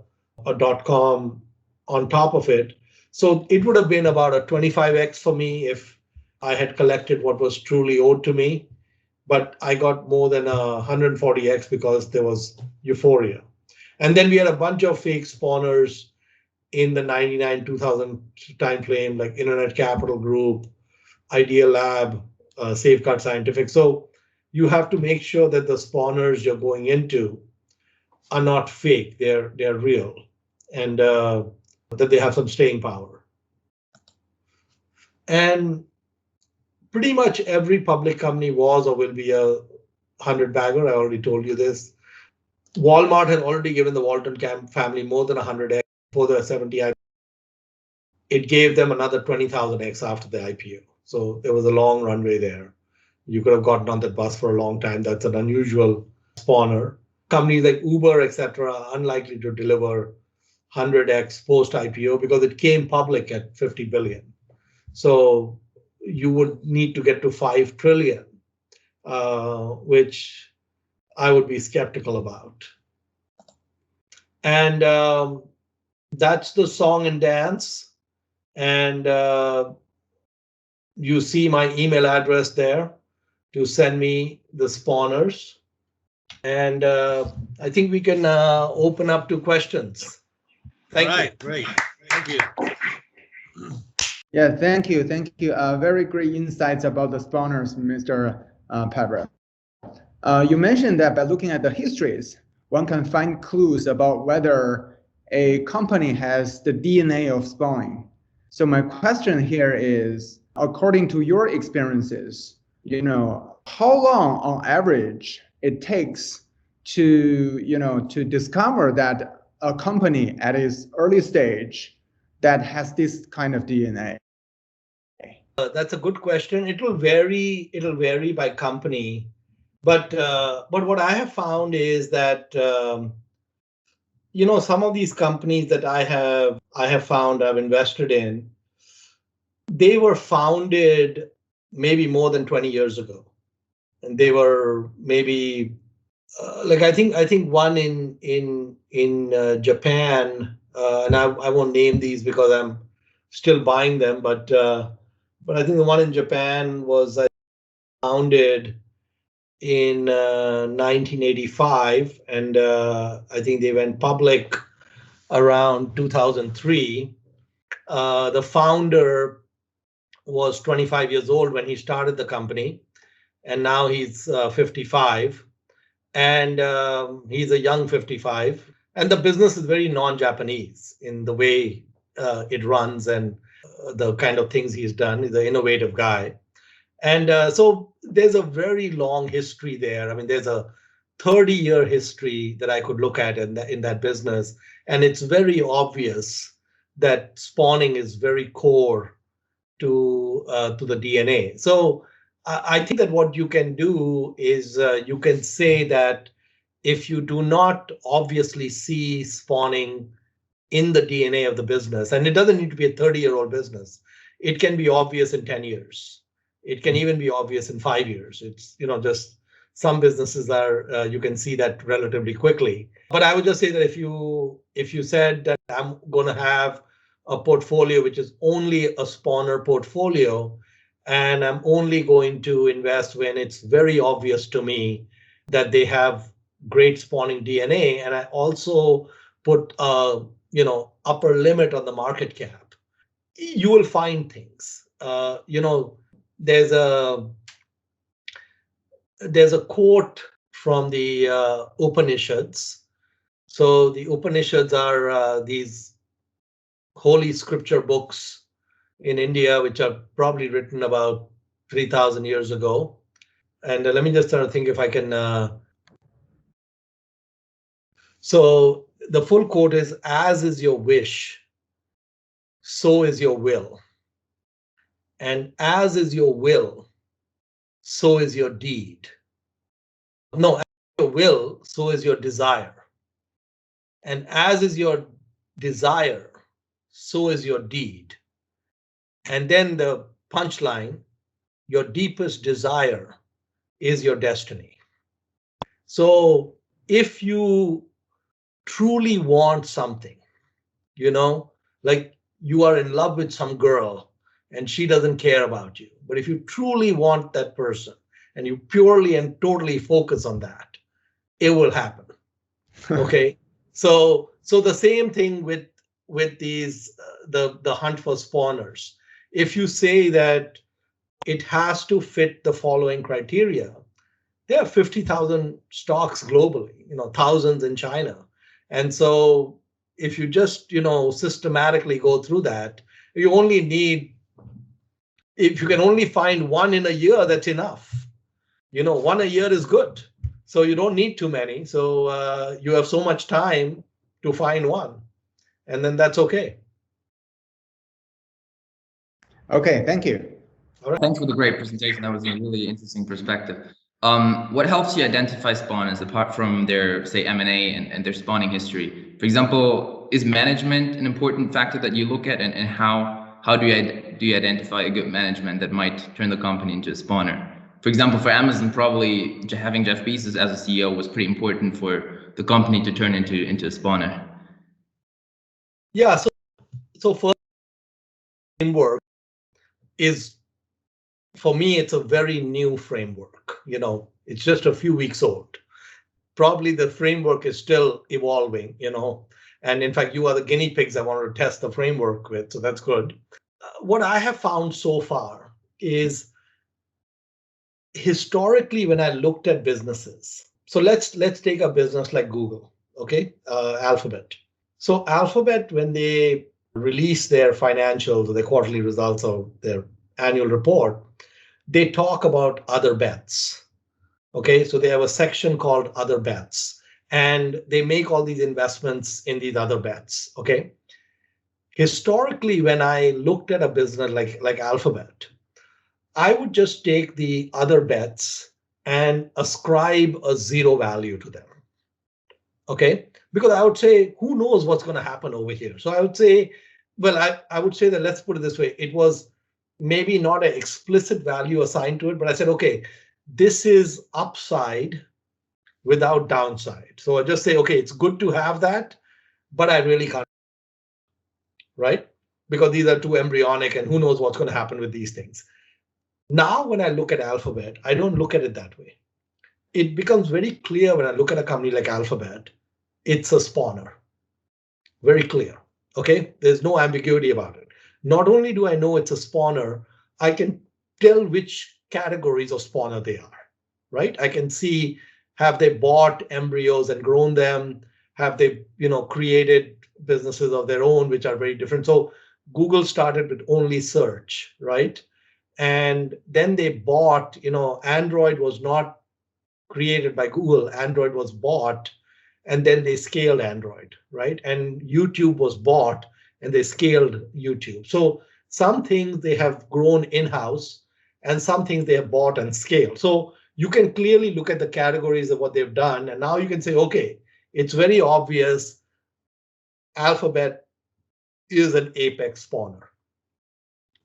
.com on top of it. So it would have been about a 25x for me if I had collected what was truly owed to me. But I got more than 140x because there was euphoria. And then we had a bunch of fake spawners in the 99, 2000 timeframe, like Internet Capital Group, Idea Lab, Safeguard Scientific. So, you have to make sure that the spawners you're going into are not fake. They're real, and that they have some staying power. And pretty much every public company was or will be a 100-bagger. I already told you this. Walmart had already given the Walton family more than 100x for the 70. It gave them another 20,000x after the IPO. So there was a long runway there. You could have gotten on that bus for a long time. That's an unusual spawner. Companies like Uber, etc., are unlikely to deliver 100x post IPO because it came public at 50 billion. So you would need to get to 5 trillion, which I would be skeptical about. And that's the song and dance. And you see my email address there to send me the spawners. And I think we can open up to questions. Thank you. Great. Thank you. Yeah, thank you. Very great insights about the spawners, Mr. Pabrai. You mentioned that by looking at the histories, one can find clues about whether a company has the DNA of spawning. So my question here is, according to your experiences, how long on average it takes to discover that a company at its early stage that has this kind of DNA? That's a good question. It'll vary by company, but what I have found is that some of these companies that I have found I've invested in, they were founded maybe more than 20 years ago, and they were maybe I think one in Japan, and I won't name these because I'm still buying them, but I think the one in Japan was founded in 1985, and I think they went public around 2003. The founder was 25 years old when he started the company, and now he's 55, and he's a young 55. And the business is very non-Japanese in the way it runs and the kind of things he's done. He's an innovative guy. And so there's a very long history there. I mean, there's a 30-year history that I could look at in that business. And it's very obvious that spawning is very core to the DNA. So I think that what you can do is you can say that if you do not obviously see spawning in the DNA of the business, and it doesn't need to be a 30-year-old business, it can be obvious in 10 years. It can even be obvious in 5 years. It's, just some businesses are, you can see that relatively quickly. But I would just say that if you said that I'm going to have a portfolio which is only a spawner portfolio, and I'm only going to invest when it's very obvious to me that they have great spawning DNA, and I also put upper limit on the market cap, you will find things. There's a quote from the Upanishads. So the Upanishads are these holy scripture books in India, which are probably written about 3,000 years ago. And let me just start to think if I can. So the full quote is, "As is your wish, so is your will. And as is your will, so is your deed. No, as is your will, so is your desire. And as is your desire, so is your deed." And then the punchline, "Your deepest desire is your destiny." So if you truly want something, like you are in love with some girl and she doesn't care about you, but if you truly want that person and you purely and totally focus on that, it will happen. Okay. So the same thing with these, the hunt for spawners. If you say that it has to fit the following criteria, There are 50,000 stocks globally, thousands in China. And so if you just, systematically go through that, you only need, if you can only find one in a year, that's enough. One a year is good. So you don't need too many. So you have so much time to find one. And then that's okay. Okay, thank you. All right. Thanks for the great presentation. That was a really interesting perspective. What helps you identify spawners apart from their, say, M&A and their spawning history? For example, is management an important factor that you look at, and how do you identify a good management that might turn the company into a spawner? For example, for Amazon, probably having Jeff Bezos as a CEO was pretty important for the company to turn into a spawner. Yeah, so first framework is, for me, it's a very new framework. It's just a few weeks old. Probably the framework is still evolving, and in fact, you are the guinea pigs I wanted to test the framework with, so that's good. What I have found so far is, historically, when I looked at businesses, so let's take a business like Google, okay, Alphabet. So Alphabet, when they release their financials, or their quarterly results, or their annual report, they talk about other bets. Okay, so they have a section called other bets, and they make all these investments in these other bets. Okay, historically, when I looked at a business like Alphabet, I would just take the other bets and ascribe a zero value to them. Okay, because I would say, who knows what's going to happen over here? So I would say, well, I would say that, let's put it this way, it was maybe not an explicit value assigned to it, but I said, okay, this is upside without downside. So I just say, okay, it's good to have that, but I really can't, right? Because these are too embryonic, and who knows what's going to happen with these things. Now, when I look at Alphabet, I don't look at it that way. It becomes very clear when I look at a company like Alphabet, it's a spawner. Very clear. Okay, there's no ambiguity about it. Not only do I know it's a spawner, I can tell which categories of spawner they are, right? I can see, have they bought embryos and grown them? Have they, created businesses of their own, which are very different? So Google started with only search, right? And then they bought, Android was not created by Google. Android was bought, and then they scaled Android, right? And YouTube was bought, and they scaled YouTube. So some things they have grown in-house, and some things they have bought and scaled. So you can clearly look at the categories of what they've done. And now you can say, okay, it's very obvious Alphabet is an apex spawner.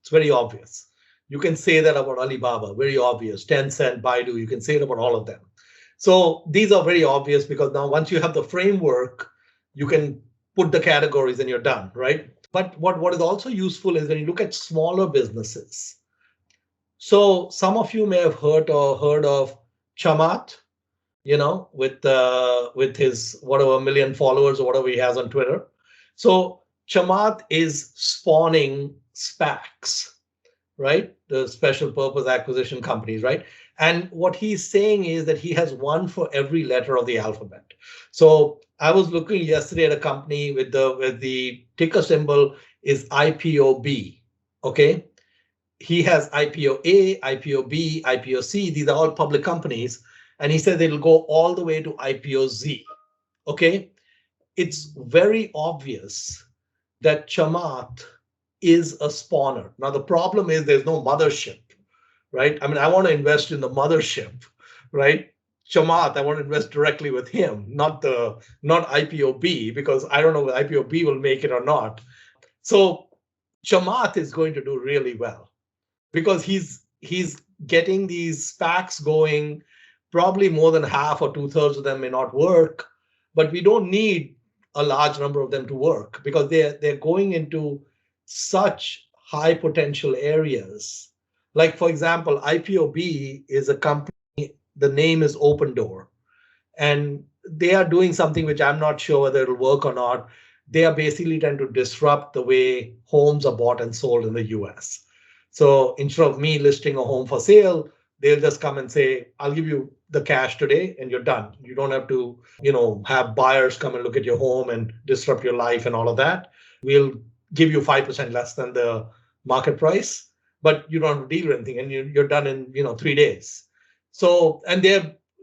It's very obvious. You can say that about Alibaba, very obvious. Tencent, Baidu, you can say it about all of them. So these are very obvious, because now once you have the framework, you can put the categories and you're done, right? But what is also useful is when you look at smaller businesses. So some of you may have heard of Chamath, with his whatever million followers or whatever he has on Twitter. So Chamath is spawning SPACs, right? The special purpose acquisition companies, right? And what he's saying is that he has one for every letter of the alphabet. So I was looking yesterday at a company with the ticker symbol is IPOB, okay? He has IPO A, IPO B, IPO C. These are all public companies. And he said it'll go all the way to IPO Z, okay? It's very obvious that Chamath is a spawner. Now, the problem is there's no mothership, right? I mean, I want to invest in the mothership, right? Chamath, I want to invest directly with him, not IPOB, because I don't know if IPOB will make it or not. So Chamath is going to do really well, because he's getting these SPACs going. Probably more than half or 2/3 of them may not work, but we don't need a large number of them to work, because they're going into such high potential areas. Like, for example, IPOB is a company, the name is Open Door, and they are doing something which I'm not sure whether it'll work or not. They are basically trying to disrupt the way homes are bought and sold in the US. So instead of me listing a home for sale, they'll just come and say, I'll give you the cash today and you're done. You don't have to, have buyers come and look at your home and disrupt your life and all of that. We'll give you 5% less than the market price, but you don't have to deal with anything and you're done in, 3 days. So, and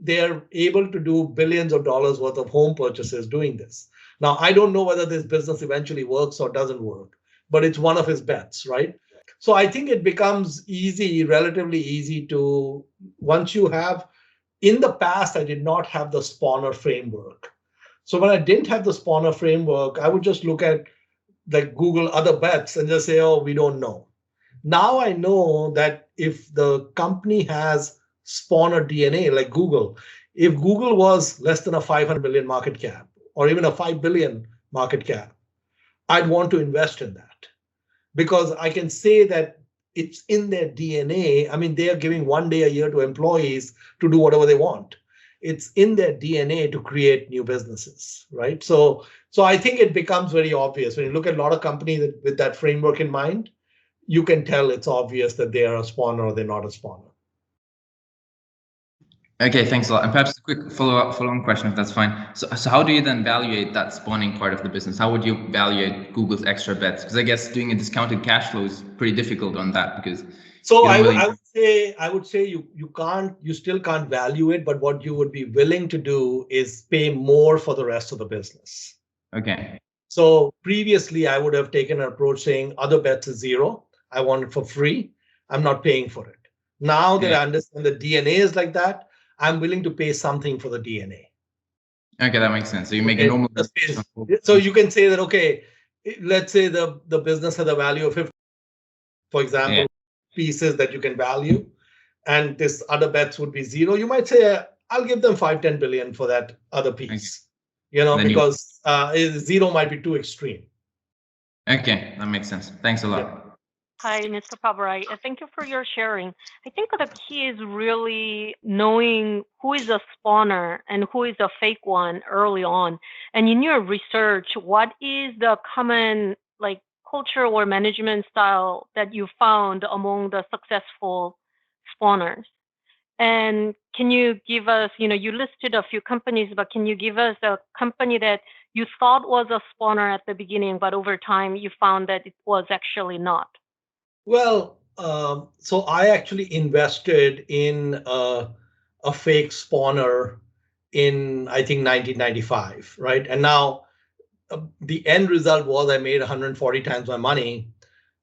they're able to do billions of dollars worth of home purchases doing this. Now, I don't know whether this business eventually works or doesn't work, but it's one of his bets, right? So I think it becomes relatively easy to, once you have, in the past, I did not have the spawner framework. So when I didn't have the spawner framework, I would just look at like Google other bets and just say, oh, we don't know. Now I know that if the company has spawner DNA, like Google, if Google was less than a 500 million market cap or even a 5 billion market cap, I'd want to invest in that. Because I can say that it's in their DNA. I mean, they are giving 1 day a year to employees to do whatever they want. It's in their DNA to create new businesses, right? So I think it becomes very obvious when you look at a lot of companies with that framework in mind. You can tell it's obvious that they are a spawner or they're not a spawner. Okay, thanks a lot. And perhaps a quick follow-on question, if that's fine. So how do you then evaluate that spawning part of the business? How would you evaluate Google's extra bets? Because I guess doing a discounted cash flow is pretty difficult on that because. So I would say you still can't value it, but what you would be willing to do is pay more for the rest of the business. Okay. So previously I would have taken an approach saying other bets is zero. I want it for free. I'm not paying for it. Now that I understand the DNA is like that, I'm willing to pay something for the DNA. Okay, that makes sense. So you make a normal. So you can say that, okay, let's say the business has a value of 50, for example, pieces that you can value, and this other bets would be zero. You might say, I'll give them 5-10 billion for that other piece, because zero might be too extreme. Okay, that makes sense. Thanks a lot. Yeah. Hi, Mr. Pabrai. Thank you for your sharing. I think the key is really knowing who is a spawner and who is a fake one early on. And in your research, what is the common culture or management style that you found among the successful spawners? And can you give us, you listed a few companies, but can you give us a company that you thought was a spawner at the beginning, but over time you found that it was actually not? Well, so I actually invested in a fake spawner in, I think, 1995, right? And now the end result was I made 140 times my money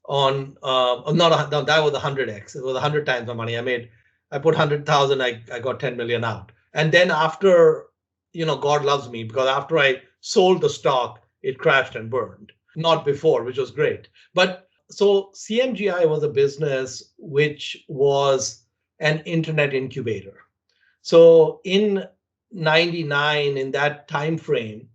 on, that was 100x. It was 100 times my money. I put 100,000, I got 10 million out. And then after, God loves me, because after I sold the stock, it crashed and burned. Not before, which was great. But so CMGI was a business which was an internet incubator. So in 99, in that time frame,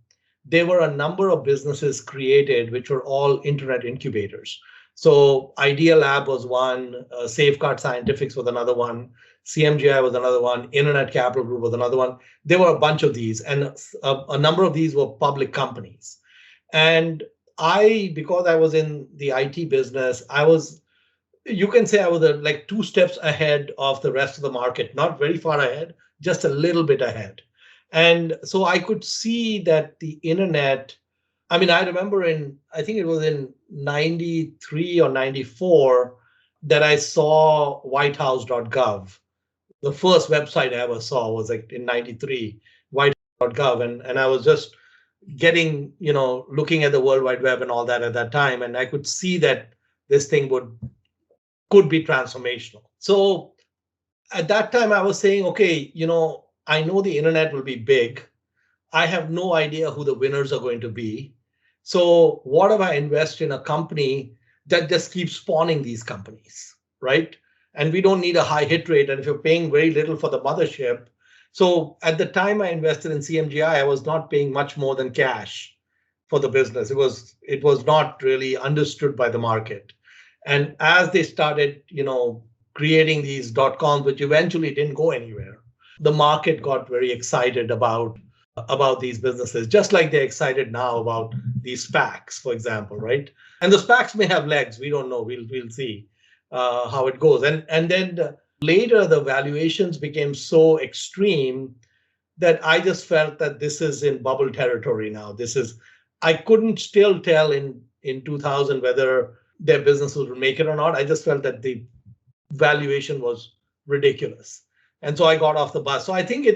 there were a number of businesses created which were all internet incubators. So Idea Lab was one, Safeguard Scientifics was another one, CMGI was another one, Internet Capital Group was another one. There were a bunch of these, and a number of these were public companies. And because I was in the IT business, you can say I was like 2 steps ahead of the rest of the market, not very far ahead, just a little bit ahead. And so I could see that the internet, I remember I think it was in 93 or 94 that I saw whitehouse.gov. The first website I ever saw was in 93, whitehouse.gov. And I was just getting, looking at the World Wide Web and all that at that time. And I could see that this thing could be transformational. So at that time I was saying, okay, I know the internet will be big. I have no idea who the winners are going to be. So what if I invest in a company that just keeps spawning these companies, right? And we don't need a high hit rate. And if you're paying very little for the mothership. So at the time I invested in CMGI, I was not paying much more than cash for the business. It was not really understood by the market. And as they started, creating these .coms, which eventually didn't go anywhere, the market got very excited about these businesses, just like they're excited now about these SPACs, for example, right? And the SPACs may have legs. We don't know. We'll see how it goes. And then later the valuations became so extreme that I just felt that this is in bubble territory now. I couldn't still tell in 2000 whether their businesses would make it or not. I just felt that the valuation was ridiculous. And so I got off the bus. So I think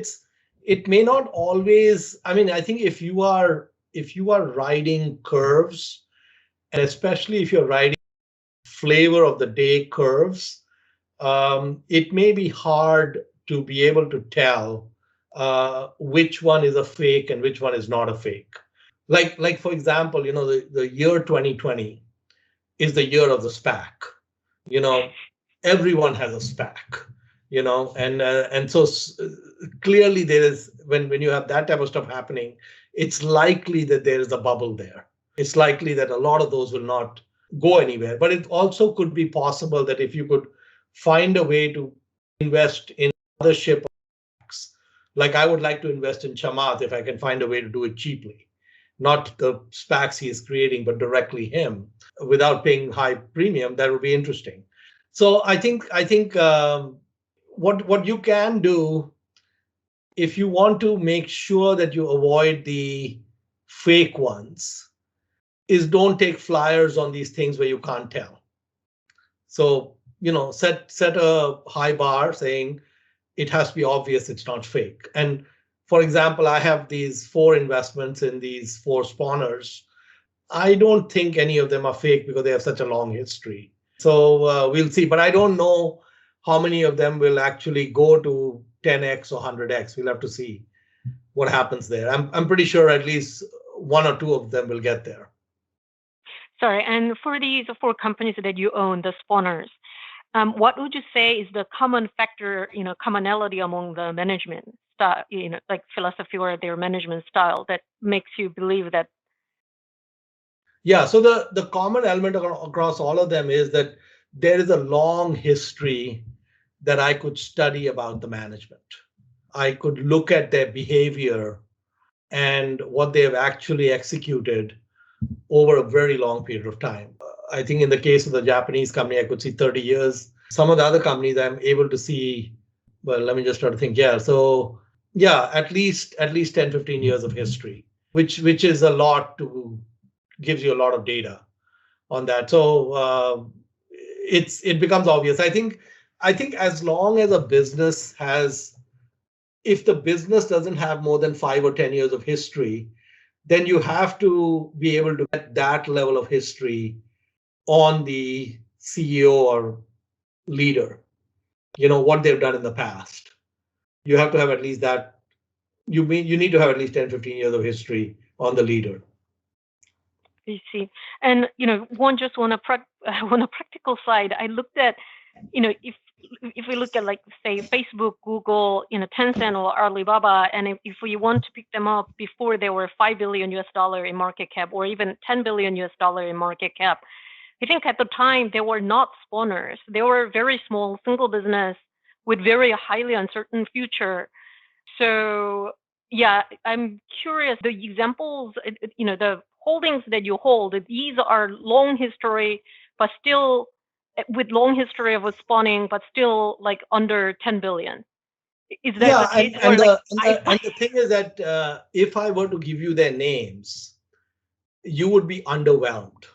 it may not always, I mean, I think if you are riding curves, and especially if you're riding flavor of the day curves, it may be hard to be able to tell which one is a fake and which one is not a fake. Like for example, the year 2020 is the year of the SPAC. Everyone has a SPAC. And so clearly there is, when you have that type of stuff happening, it's likely that there is a bubble there. It's likely that a lot of those will not go anywhere. But it also could be possible that if you could find a way to invest in other ship, like I would like to invest in Chamath if I can find a way to do it cheaply, not the SPACs he is creating, but directly him without paying high premium. That would be interesting. So I think what you can do, if you want to make sure that you avoid the fake ones, is don't take flyers on these things where you can't tell. So, set a high bar saying it has to be obvious it's not fake. And for example, I have these 4 investments in these 4 spawners. I don't think any of them are fake because they have such a long history. So we'll see. But I don't know how many of them will actually go to 10x or 100x. We'll have to see what happens there. I'm pretty sure at least 1 or 2 of them will get there. Sorry, and for these 4 companies that you own, the spawners, what would you say is the common factor, commonality among the management style, like philosophy or their management style that makes you believe that? Yeah, so the common element across all of them is that there is a long history that I could study about the management. I could look at their behavior and what they have actually executed over a very long period of time. I think in the case of the Japanese company, I could see 30 years. Some of the other companies I'm able to see, well, let me just try to think. Yeah, so yeah, at least 10, 15 years of history, which is a lot gives you a lot of data on that. So it becomes obvious. I think as long as a business if the business doesn't have more than 5 or 10 years of history, then you have to be able to get that level of history on the CEO or leader, what they've done in the past. You have to have at least that. You need to have at least 10, 15 years of history on the leader. You see, and on a practical side, I looked at, if we look at like say Facebook, Google, Tencent or Alibaba, and if we want to pick them up before they were $5 billion in market cap or even $10 billion in market cap, I think at the time they were not spawners. They were very small, single business with very highly uncertain future. So yeah, I'm curious. The examples, the holdings that you hold, these are long history, but still with long history of spawning, but still like under 10 billion. Is that the case? And the thing is that if I were to give you their names, you would be underwhelmed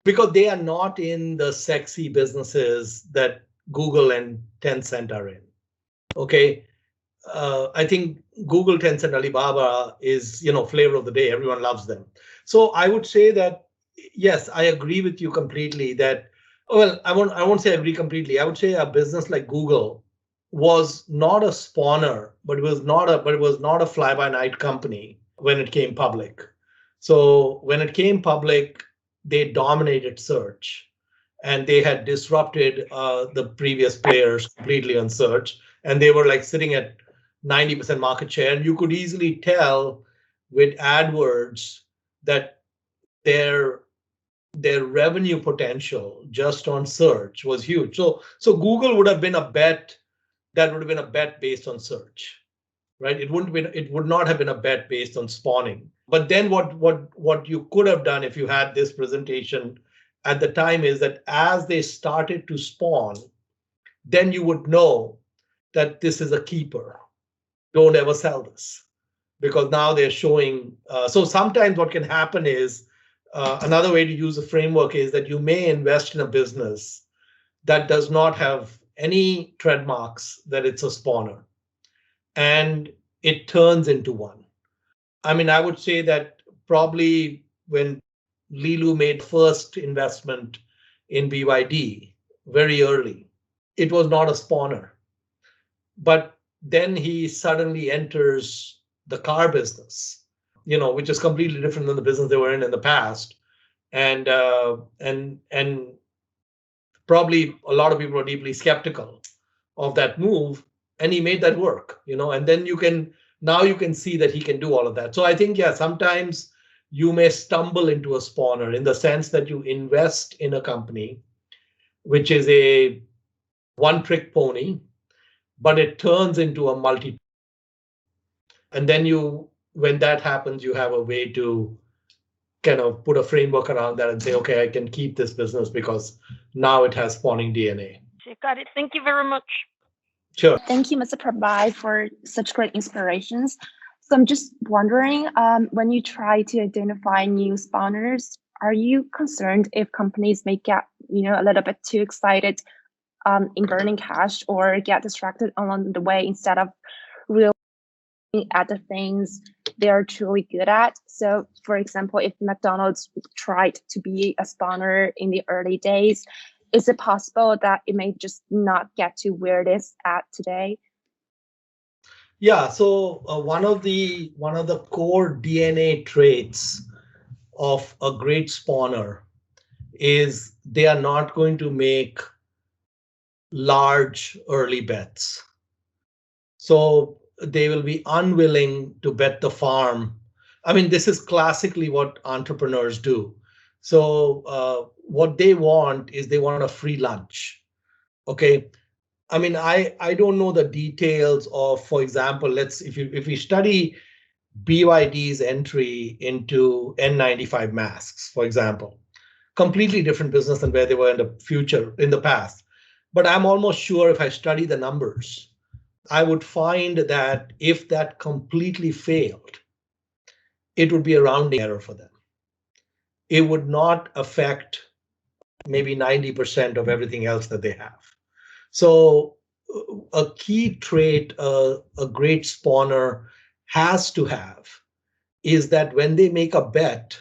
because they are not in the sexy businesses that Google and Tencent are in. Okay. I think Google, Tencent, Alibaba is, flavor of the day. Everyone loves them. So I would say that, yes, I agree with you completely that, well, I won't say I agree completely. I would say a business like Google was not a spawner, but it was not a fly-by-night company when it came public. So when it came public, they dominated search and they had disrupted the previous players completely on search. And they were like sitting at 90% market share. And you could easily tell with AdWords that their revenue potential just on search was huge. So Google would have been a bet that would have been a bet based on search, right? It would not have been a bet based on spawning. But then what you could have done if you had this presentation at the time is that as they started to spawn, then you would know that this is a keeper. Don't ever sell this, because now they're showing. So sometimes what can happen is another way to use a framework is that you may invest in a business that does not have any trademarks that it's a spawner, and it turns into one. I mean, I would say that probably when Lilu made first investment in BYD very early, it was not a spawner. But then he suddenly enters the car business, which is completely different than the business they were in the past. And probably a lot of people are deeply skeptical of that move, and he made that work, and then you can see that he can do all of that. So I think, yeah, sometimes you may stumble into a spawner in the sense that you invest in a company which is a one-trick pony, but it turns into a multi. And then when that happens, you have a way to kind of put a framework around that and say, okay, I can keep this business because now it has spawning DNA. Got it. Thank you very much. Sure. Thank you, Mr. Pabrai, for such great inspirations. So I'm just wondering, when you try to identify new spawners, are you concerned if companies may get, a little bit too excited in burning cash or get distracted along the way instead of really at the things they're truly good at? So, for example, if McDonald's tried to be a spawner in the early days, is it possible that it may just not get to where it is at today? Yeah. So one of the core DNA traits of a great spawner is they are not going to make large early bets. So they will be unwilling to bet the farm. I mean, this is classically what entrepreneurs do. So what they want is they want a free lunch. Okay. I mean, I don't know the details of, for example, if we study BYD's entry into N95 masks, for example, completely different business than where they were in the past. But I'm almost sure if I study the numbers, I would find that if that completely failed, it would be a rounding error for them. It would not affect maybe 90% of everything else that they have. So a key trait a great spawner has to have is that when they make a bet,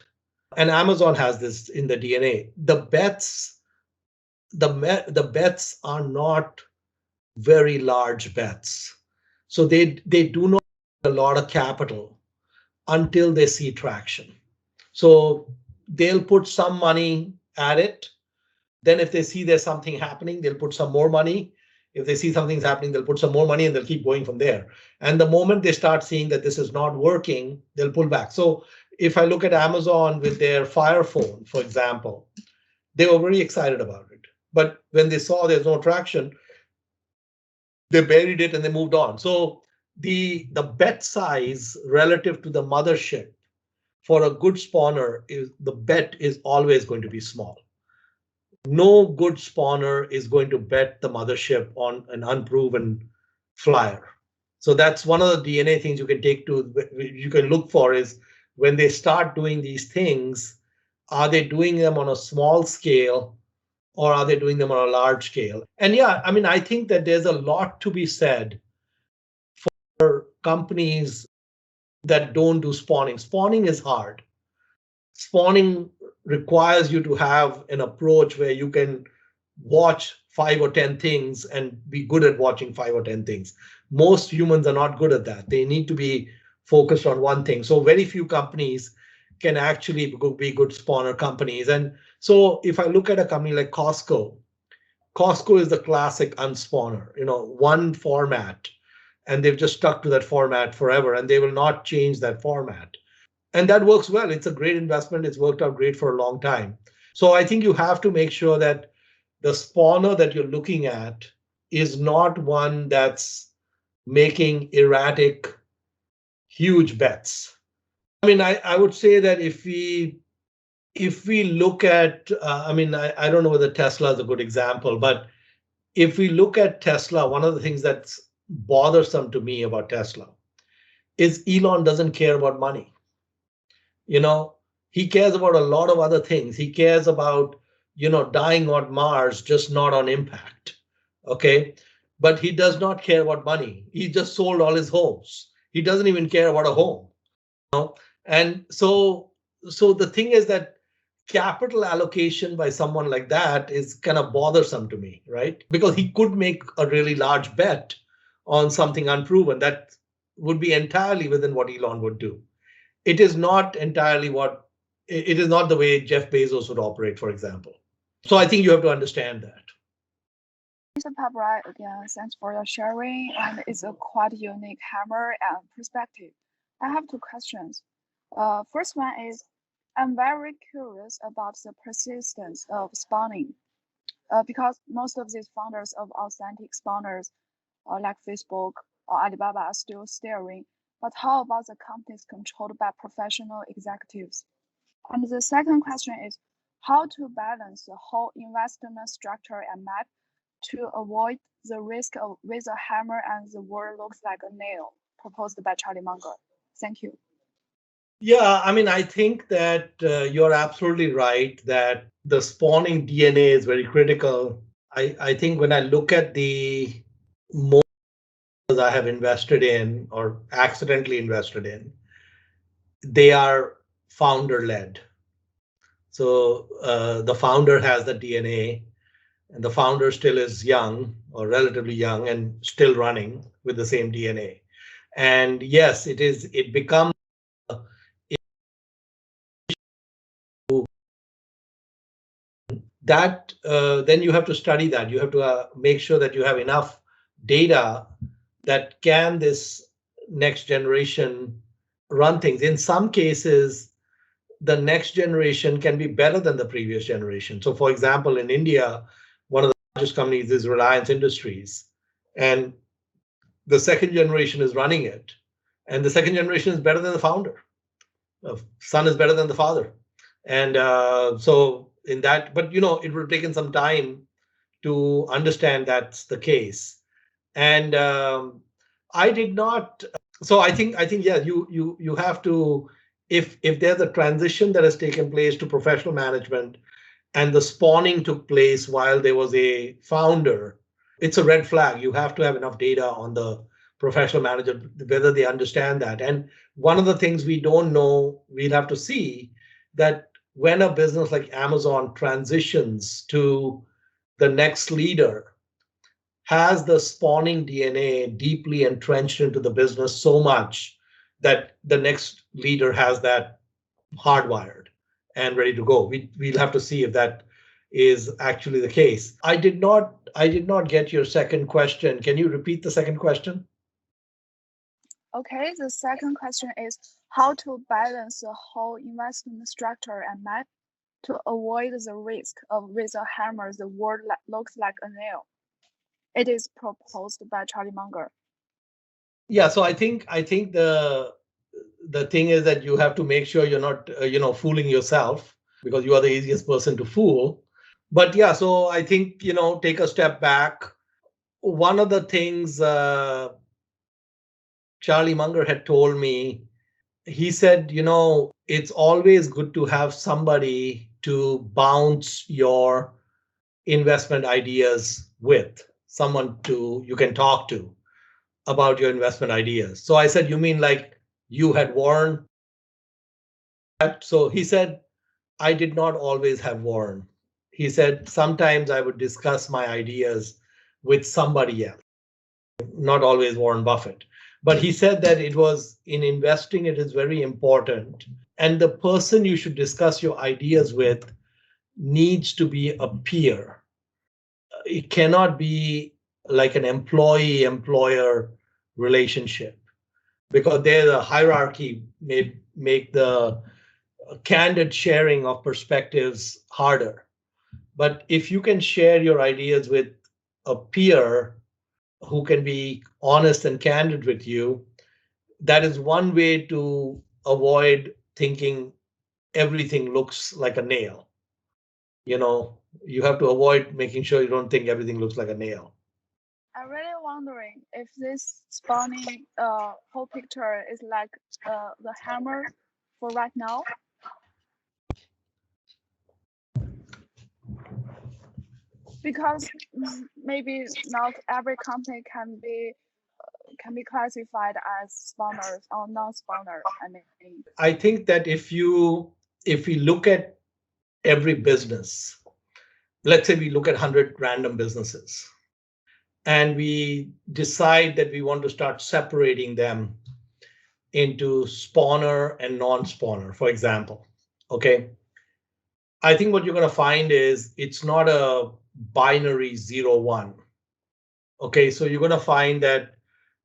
and Amazon has this in the DNA, the bets are not very large bets. So they do not have a lot of capital until they see traction. So they'll put some money at it. Then if they see there's something happening, they'll put some more money. If they see something's happening, they'll put some more money and they'll keep going from there. And the moment they start seeing that this is not working, they'll pull back. So if I look at Amazon with their Fire Phone, for example, they were very excited about it. But when they saw there's no traction, they buried it and they moved on. So the bet size relative to the mothership for a good spawner is the bet is always going to be small. No good spawner is going to bet the mothership on an unproven flyer. So that's one of the DNA things you can look for is when they start doing these things, are they doing them on a small scale or are they doing them on a large scale? And yeah, I mean, I think that there's a lot to be said for companies that don't do spawning. Spawning is hard. Spawning requires you to have an approach where you can watch 5 or 10 things and be good at watching 5 or 10 things. Most humans are not good at that. They need to be focused on one thing. So very few companies can actually be good spawner companies. And so if I look at a company like Costco is the classic unspawner, one format, and they've just stuck to that format forever, and they will not change that format. And that works well. It's a great investment. It's worked out great for a long time. So I think you have to make sure that the spawner that you're looking at is not one that's making erratic, huge bets. I mean, I would say that if we look at, I don't know whether Tesla is a good example, but if we look at Tesla, one of the things that's bothersome to me about Tesla is Elon doesn't care about money. He cares about a lot of other things. He cares about, dying on Mars, just not on impact. Okay. But he does not care about money. He just sold all his homes. He doesn't even care about a home. And so the thing is that capital allocation by someone like that is kind of bothersome to me, right? Because he could make a really large bet on something unproven that would be entirely within what Elon would do. It is not entirely it is not the way Jeff Bezos would operate, for example. So I think you have to understand that. Mr. Pabrai, again, thanks for your sharing, and it's a quite unique hammer and perspective. I have two questions. First one is, I'm very curious about the persistence of spawning, because most of these founders of authentic spawners, like Facebook or Alibaba, are still staring. But how about the companies controlled by professional executives? And the second question is, how to balance the whole investment structure and map to avoid the risk of with a hammer and the world looks like a nail, proposed by Charlie Munger. Thank you. Yeah, I mean, I think that you're absolutely right that the spawning DNA is very critical. I think when I look at the more I have invested in or accidentally invested in, they are founder led. So the founder has the DNA, and the founder still is young or relatively young and still running with the same DNA. And yes, it becomes that then you have to study that. You have to make sure that you have enough data that can this next generation run things. In some cases, the next generation can be better than the previous generation. So for example, in India, one of the largest companies is Reliance Industries, and the second generation is running it. And the second generation is better than the founder. The son is better than the father. And so in that, but it would have taken some time to understand that's the case. And I did not. So I think yeah, you have to, if there's a transition that has taken place to professional management and the spawning took place while there was a founder, it's a red flag. You have to have enough data on the professional manager, whether they understand that. And one of the things we don't know, we'll have to see that when a business like Amazon transitions to the next leader, has the spawning DNA deeply entrenched into the business so much that the next leader has that hardwired and ready to go. We'll have to see if that is actually the case. I did not get your second question. Can you repeat the second question? Okay, the second question is how to balance the whole investment structure and map to avoid the risk of with a hammer the world looks like a nail. It is proposed by Charlie Munger. Yeah, so I think the thing is that you have to make sure you're not fooling yourself, because you are the easiest person to fool. But yeah, so I think take a step back. One of the things Charlie Munger had told me, he said, it's always good to have somebody to bounce your investment ideas with, someone you can talk to about your investment ideas. So I said, you mean like you had Warren? So he said, I did not always have Warren. He said, sometimes I would discuss my ideas with somebody else, not always Warren Buffett. But he said that it was in investing, it is very important. And the person you should discuss your ideas with needs to be a peer. It cannot be like an employee-employer relationship, because there the hierarchy may make the candid sharing of perspectives harder. But if you can share your ideas with a peer who can be honest and candid with you, that is one way to avoid thinking everything looks like a nail. You have to avoid making sure you don't think everything looks like a nail. I'm really wondering if this spawning whole picture is like the hammer for right now. Because maybe not every company can be classified as spawners or non-spawner. I think that if we look at every business, let's say we look at 100 random businesses, and we decide that we want to start separating them into spawner and non-spawner, for example. Okay. I think what you're going to find is it's not a binary 0-1. Okay. So you're going to find that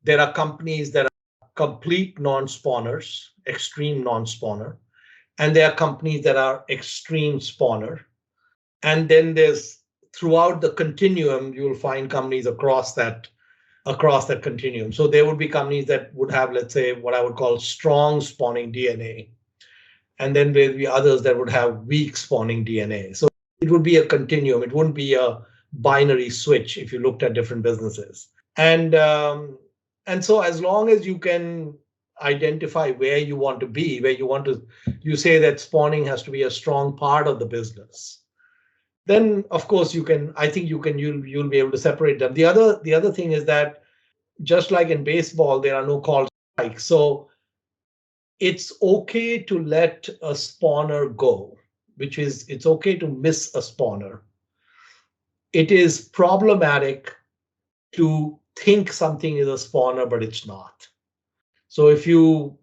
there are companies that are complete non-spawners, extreme non-spawner, and there are companies that are extreme spawner. And then there's throughout the continuum, you'll find companies across that continuum. So there would be companies that would have, let's say, what I would call strong spawning DNA. And then there'd be others that would have weak spawning DNA. So it would be a continuum. It wouldn't be a binary switch if you looked at different businesses. And so as long as you can identify where you want to be, you say that spawning has to be a strong part of the business, then of course you'll be able to separate them. The other thing is that just like in baseball, there are no called strikes. So it's okay to let a spawner go, which is it's okay to miss a spawner. It is problematic to think something is a spawner, but it's not. So if you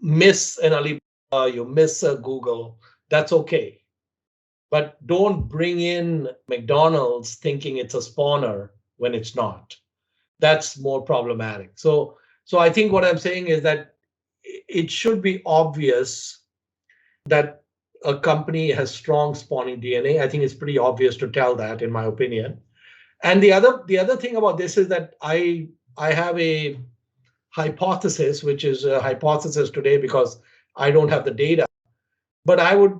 miss an Alibaba, you miss a Google, that's okay. But don't bring in McDonald's thinking it's a spawner when it's not. That's more problematic. So I think what I'm saying is that it should be obvious that a company has strong spawning DNA. I think it's pretty obvious to tell that, in my opinion. And the other thing about this is that I have a hypothesis, which is a hypothesis today because I don't have the data. But I would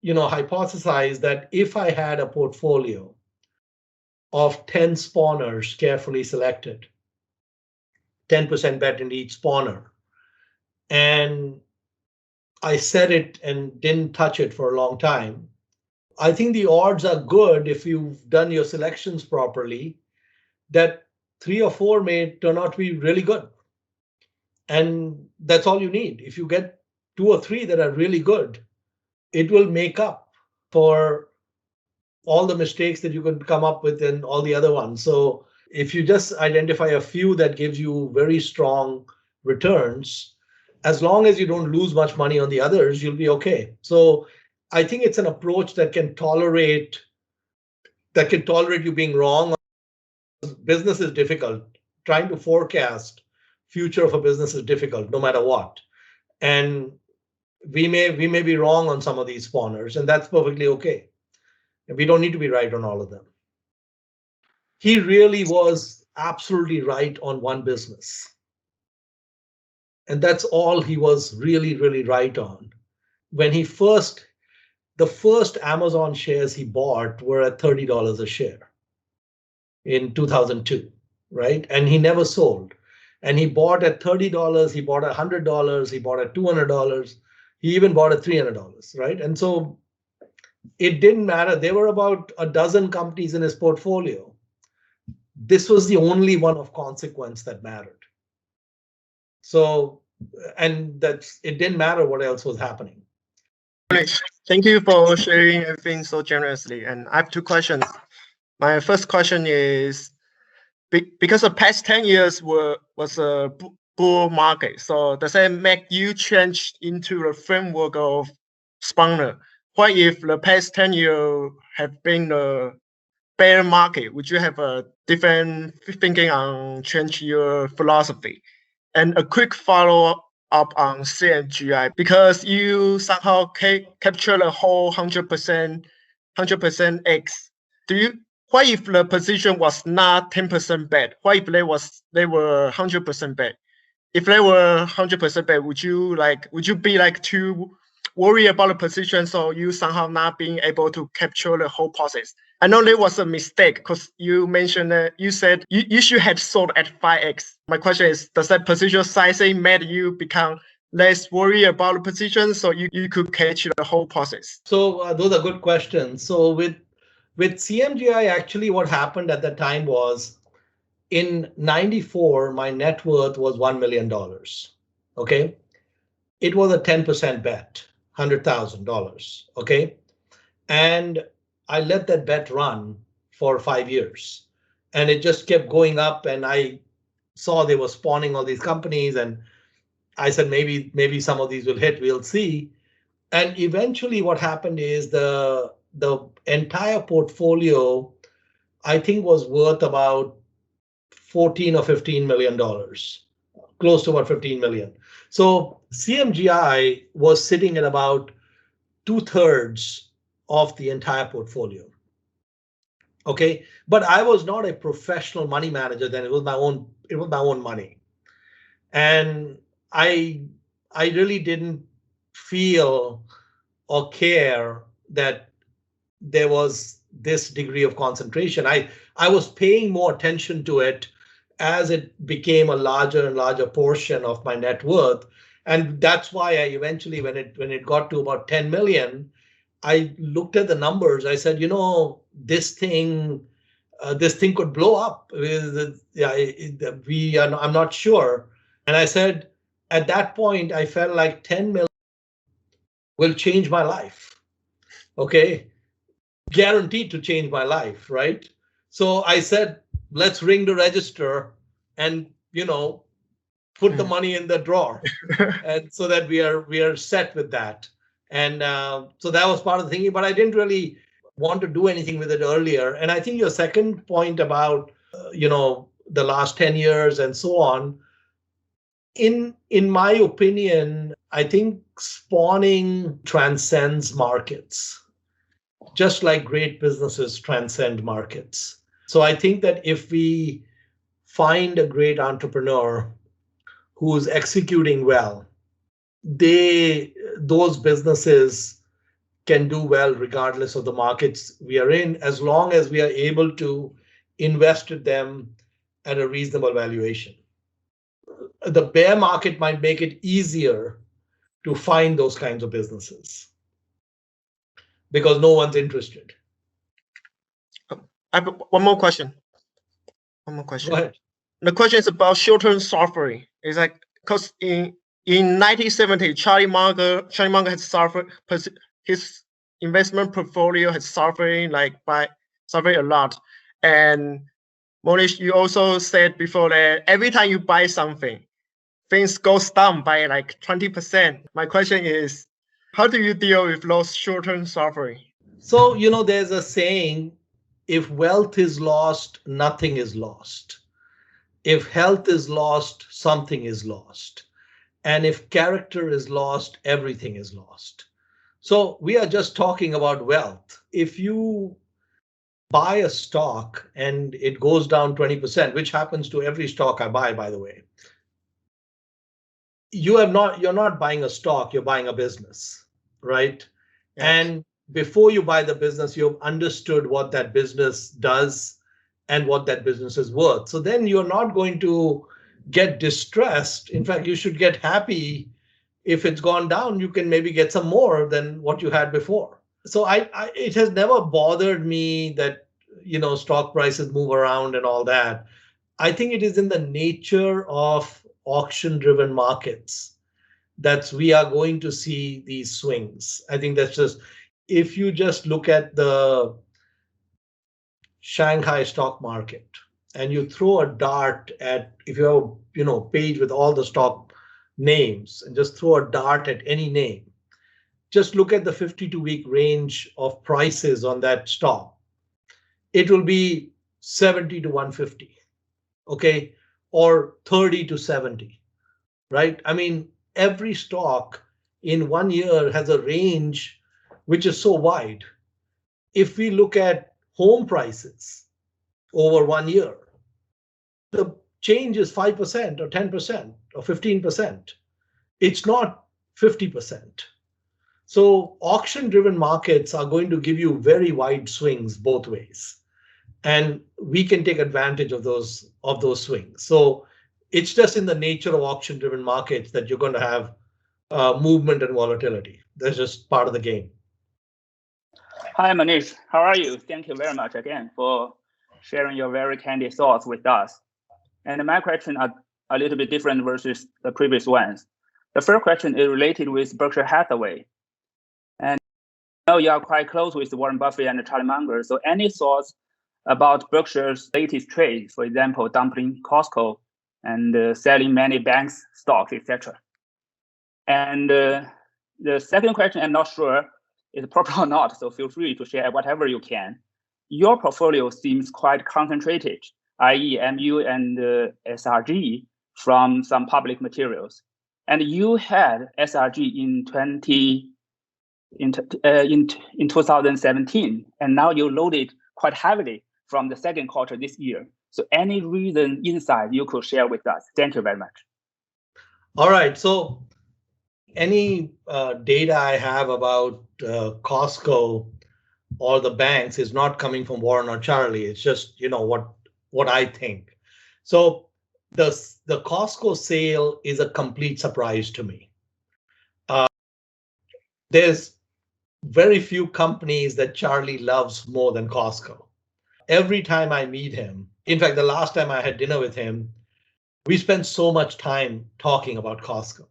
hypothesize that if I had a portfolio of 10 spawners carefully selected, 10% bet in each spawner, and I set it and didn't touch it for a long time, I think the odds are good if you've done your selections properly, that 3 or 4 may turn out to be really good. And that's all you need. If you get 2 or 3 that are really good, it will make up for all the mistakes that you could come up with in all the other ones. So if you just identify a few that gives you very strong returns, as long as you don't lose much money on the others, you'll be okay. So I think it's an approach that can tolerate you being wrong. Business is difficult. Trying to forecast future of a business is difficult, no matter what. And we may be wrong on some of these spawners, and that's perfectly okay. And we don't need to be right on all of them. He really was absolutely right on one business. And that's all he was really, really right on. When the first Amazon shares he bought were at $30 a share in 2002, right? And he never sold. And he bought at $30, he bought at $100, he bought at $200, he even bought at $300, right? And so it didn't matter. There were about a dozen companies in his portfolio. This was the only one of consequence that mattered. So, and it didn't matter what else was happening. Thank you for sharing everything so generously. And I have 2 questions. My first question is, because the past 10 years was a bull market, so does that make you change into the framework of spawner? What if the past 10 years have been a bear market? Would you have a different thinking on change your philosophy? And a quick follow up on CMGI, because you somehow capture the whole 100% X. What if the position was not 10% bet? What if they were 100% bet? If they were 100% bet, would you be like too worry about the position, so you somehow not being able to capture the whole process. I know there was a mistake because you mentioned that you said you should have sold at 5x. My question is, does that position sizing made you become less worried about the position so you could catch the whole process? So those are good questions. So with CMGI, actually what happened at that time was in 94, my net worth was $1 million. Okay. It was a 10% bet, $100,000. Okay. And I let that bet run for 5 years and it just kept going up. And I saw they were spawning all these companies and I said, maybe some of these will hit, we'll see. And eventually what happened is the entire portfolio, I think, was worth about 14 or 15 million dollars, close to about 15 million. So CMGI was sitting at about 2/3 of the entire portfolio. Okay, but I was not a professional money manager then. It was my own money. And I really didn't feel or care that there was this degree of concentration. I was paying more attention to it as it became a larger and larger portion of my net worth. And that's why I eventually, when it got to about 10 million, I looked at the numbers. I said, this thing could blow up. I'm not sure. And I said, at that point, I felt like 10 million will change my life. Okay, guaranteed to change my life, right? So I said, let's ring the register and put the money in the drawer, and so that we are set with that. And so that was part of the thinking, but I didn't really want to do anything with it earlier. And I think your second point about the last 10 years and so on, in my opinion, I think spawning transcends markets, just like great businesses transcend markets. So I think that if we find a great entrepreneur who's executing well, those businesses can do well regardless of the markets we are in, as long as we are able to invest in them at a reasonable valuation. The bear market might make it easier to find those kinds of businesses because no one's interested. I have one more question. Go ahead. The question is about short-term suffering. It's like, because in 1970, Charlie Munger has suffered, his investment portfolio has suffered a lot. And Mohnish, you also said before that every time you buy something, things goes down by like 20%. My question is, how do you deal with those short-term suffering? So, there's a saying, if wealth is lost, nothing is lost. If health is lost, something is lost. And if character is lost, everything is lost. So we are just talking about wealth. If you buy a stock and it goes down 20%, which happens to every stock I buy, by the way, you're not buying a stock, you're buying a business, right? Yes. And before you buy the business, you've understood what that business does and what that business is worth. So then you're not going to get distressed. In fact, you should get happy. If it's gone down, you can maybe get some more than what you had before. So it has never bothered me that, stock prices move around and all that. I think it is in the nature of auction-driven markets that we are going to see these swings. I think that's just, if you just look at the Shanghai stock market and you throw a dart at, if you have a page with all the stock names and just throw a dart at any name, just look at the 52-week range of prices on that stock. It will be 70 to 150, okay, or 30 to 70, right? I mean, every stock in 1 year has a range which is so wide. If we look at home prices over 1 year, the change is 5% or 10% or 15%. It's not 50%. So auction-driven markets are going to give you very wide swings both ways. And we can take advantage of those swings. So it's just in the nature of auction-driven markets that you're going to have movement and volatility. That's just part of the game. Hi, Mohnish. How are you? Thank you very much again for sharing your very candid thoughts with us. And my question are a little bit different versus the previous ones. The first question is related with Berkshire Hathaway. And I know you are quite close with Warren Buffett and Charlie Munger. So any thoughts about Berkshire's latest trade, for example, dumping Costco and selling many banks' stocks, etc.? And the second question, I'm not sure is proper or not, so feel free to share whatever you can. Your portfolio seems quite concentrated, i.e. MU and SRG from some public materials. And you had SRG in 2017, and now you loaded quite heavily from the second quarter this year. So any reason, insight you could share with us? Thank you very much. All right, so any data I have about Costco or the banks is not coming from Warren or Charlie. It's just, you know, what I think. So the Costco sale is a complete surprise to me. There's very few companies that Charlie loves more than Costco. Every time I meet him, in fact, the last time I had dinner with him, we spent so much time talking about Costco.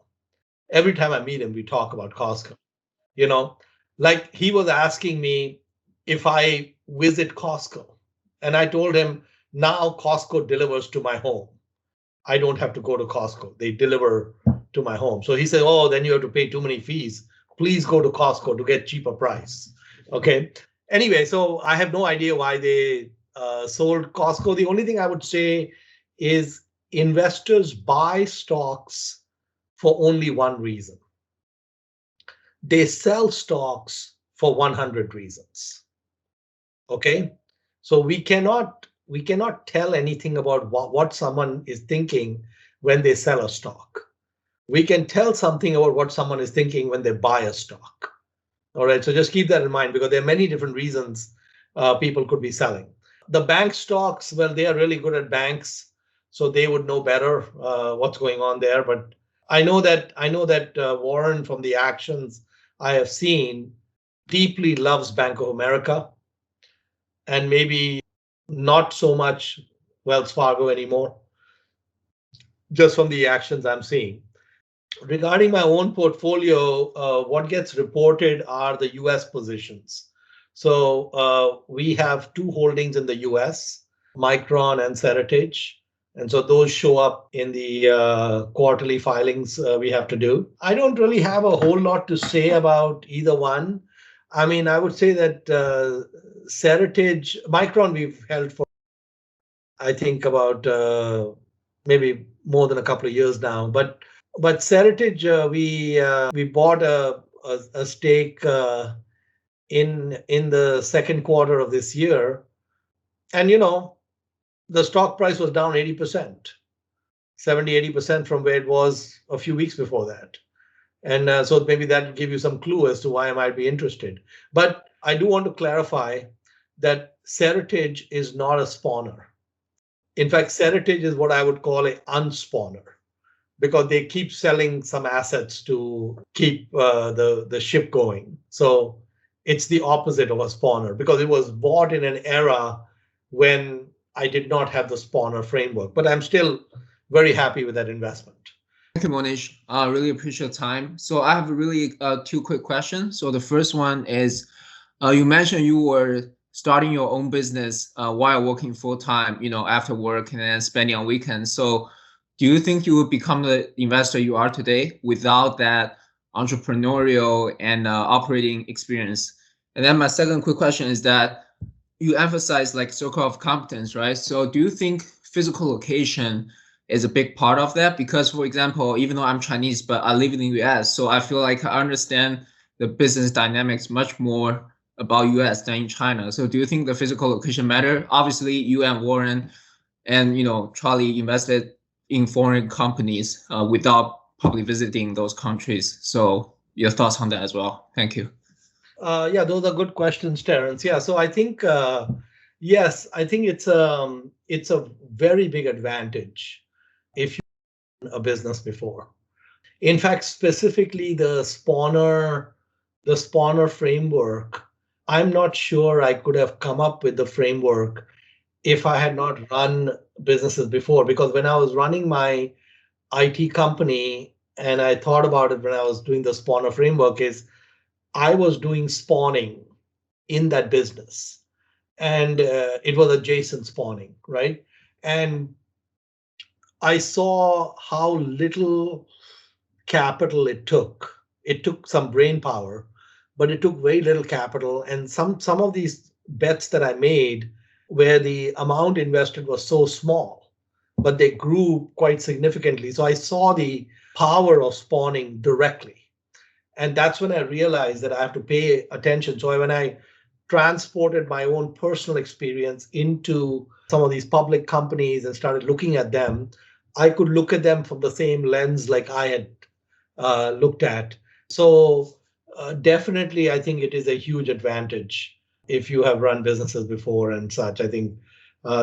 Every time I meet him, we talk about Costco. You know, like he was asking me if I visit Costco. And I told him, now Costco delivers to my home. I don't have to go to Costco. They deliver to my home. So he said, oh, then you have to pay too many fees. Please go to Costco to get cheaper price. Okay. Anyway, so I have no idea why they sold Costco. The only thing I would say is investors buy stocks for only one reason. They sell stocks for 100 reasons. Okay, so we cannot tell anything about what someone is thinking when they sell a stock. We can tell something about what someone is thinking when they buy a stock. All right, so just keep that in mind because there are many different reasons people could be selling. The bank stocks, well, they are really good at banks, so they would know better what's going on there. But I know that Warren, from the actions I have seen, deeply loves Bank of America, and maybe not so much Wells Fargo anymore, just from the actions I'm seeing. Regarding my own portfolio, what gets reported are the US positions. So we have two holdings in the US, Micron and Seritage. And so those show up in the quarterly filings we have to do. I don't really have a whole lot to say about either one. I mean, I would say that Seritage, Micron we've held for, I think, about maybe more than a couple of years now. But Seritage, we bought a stake in the second quarter of this year. And, you know, the stock price was down 80%, 70-80% from where it was a few weeks before that. And so maybe that will give you some clue as to why I might be interested. But I do want to clarify that Seritage is not a spawner. In fact, Seritage is what I would call an unspawner because they keep selling some assets to keep the ship going. So it's the opposite of a spawner because it was bought in an era when I did not have the spawner framework, but I'm still very happy with that investment. Thank you, Mohnish. I really appreciate your time. So I have really two quick questions. So the first one is, you mentioned you were starting your own business while working full-time, you know, after work and then spending on weekends. So do you think you would become the investor you are today without that entrepreneurial and operating experience? And then my second quick question is that you emphasize like circle of competence, right? So do you think physical location is a big part of that? Because, for example, even though I'm Chinese, but I live in the US, so I feel like I understand the business dynamics much more about US than in China. So do you think the physical location matter? Obviously, you and Warren and, you know, Charlie invested in foreign companies without probably visiting those countries. So your thoughts on that as well. Thank you. Yeah, those are good questions, Terence. Yeah, so I think yes, I think it's a very big advantage if you run a business before. In fact, specifically the spawner framework, I'm not sure I could have come up with the framework if I had not run businesses before. Because when I was running my IT company and I thought about it when I was doing the spawner framework, is I was doing spawning in that business, and it was adjacent spawning, right? And I saw how little capital it took. It took some brain power, but it took very little capital. And some of these bets that I made, where the amount invested was so small, but they grew quite significantly. So I saw the power of spawning directly. And that's when I realized that I have to pay attention. So when I transported my own personal experience into some of these public companies and started looking at them, I could look at them from the same lens like I had looked at. So definitely, I think it is a huge advantage if you have run businesses before and such. I think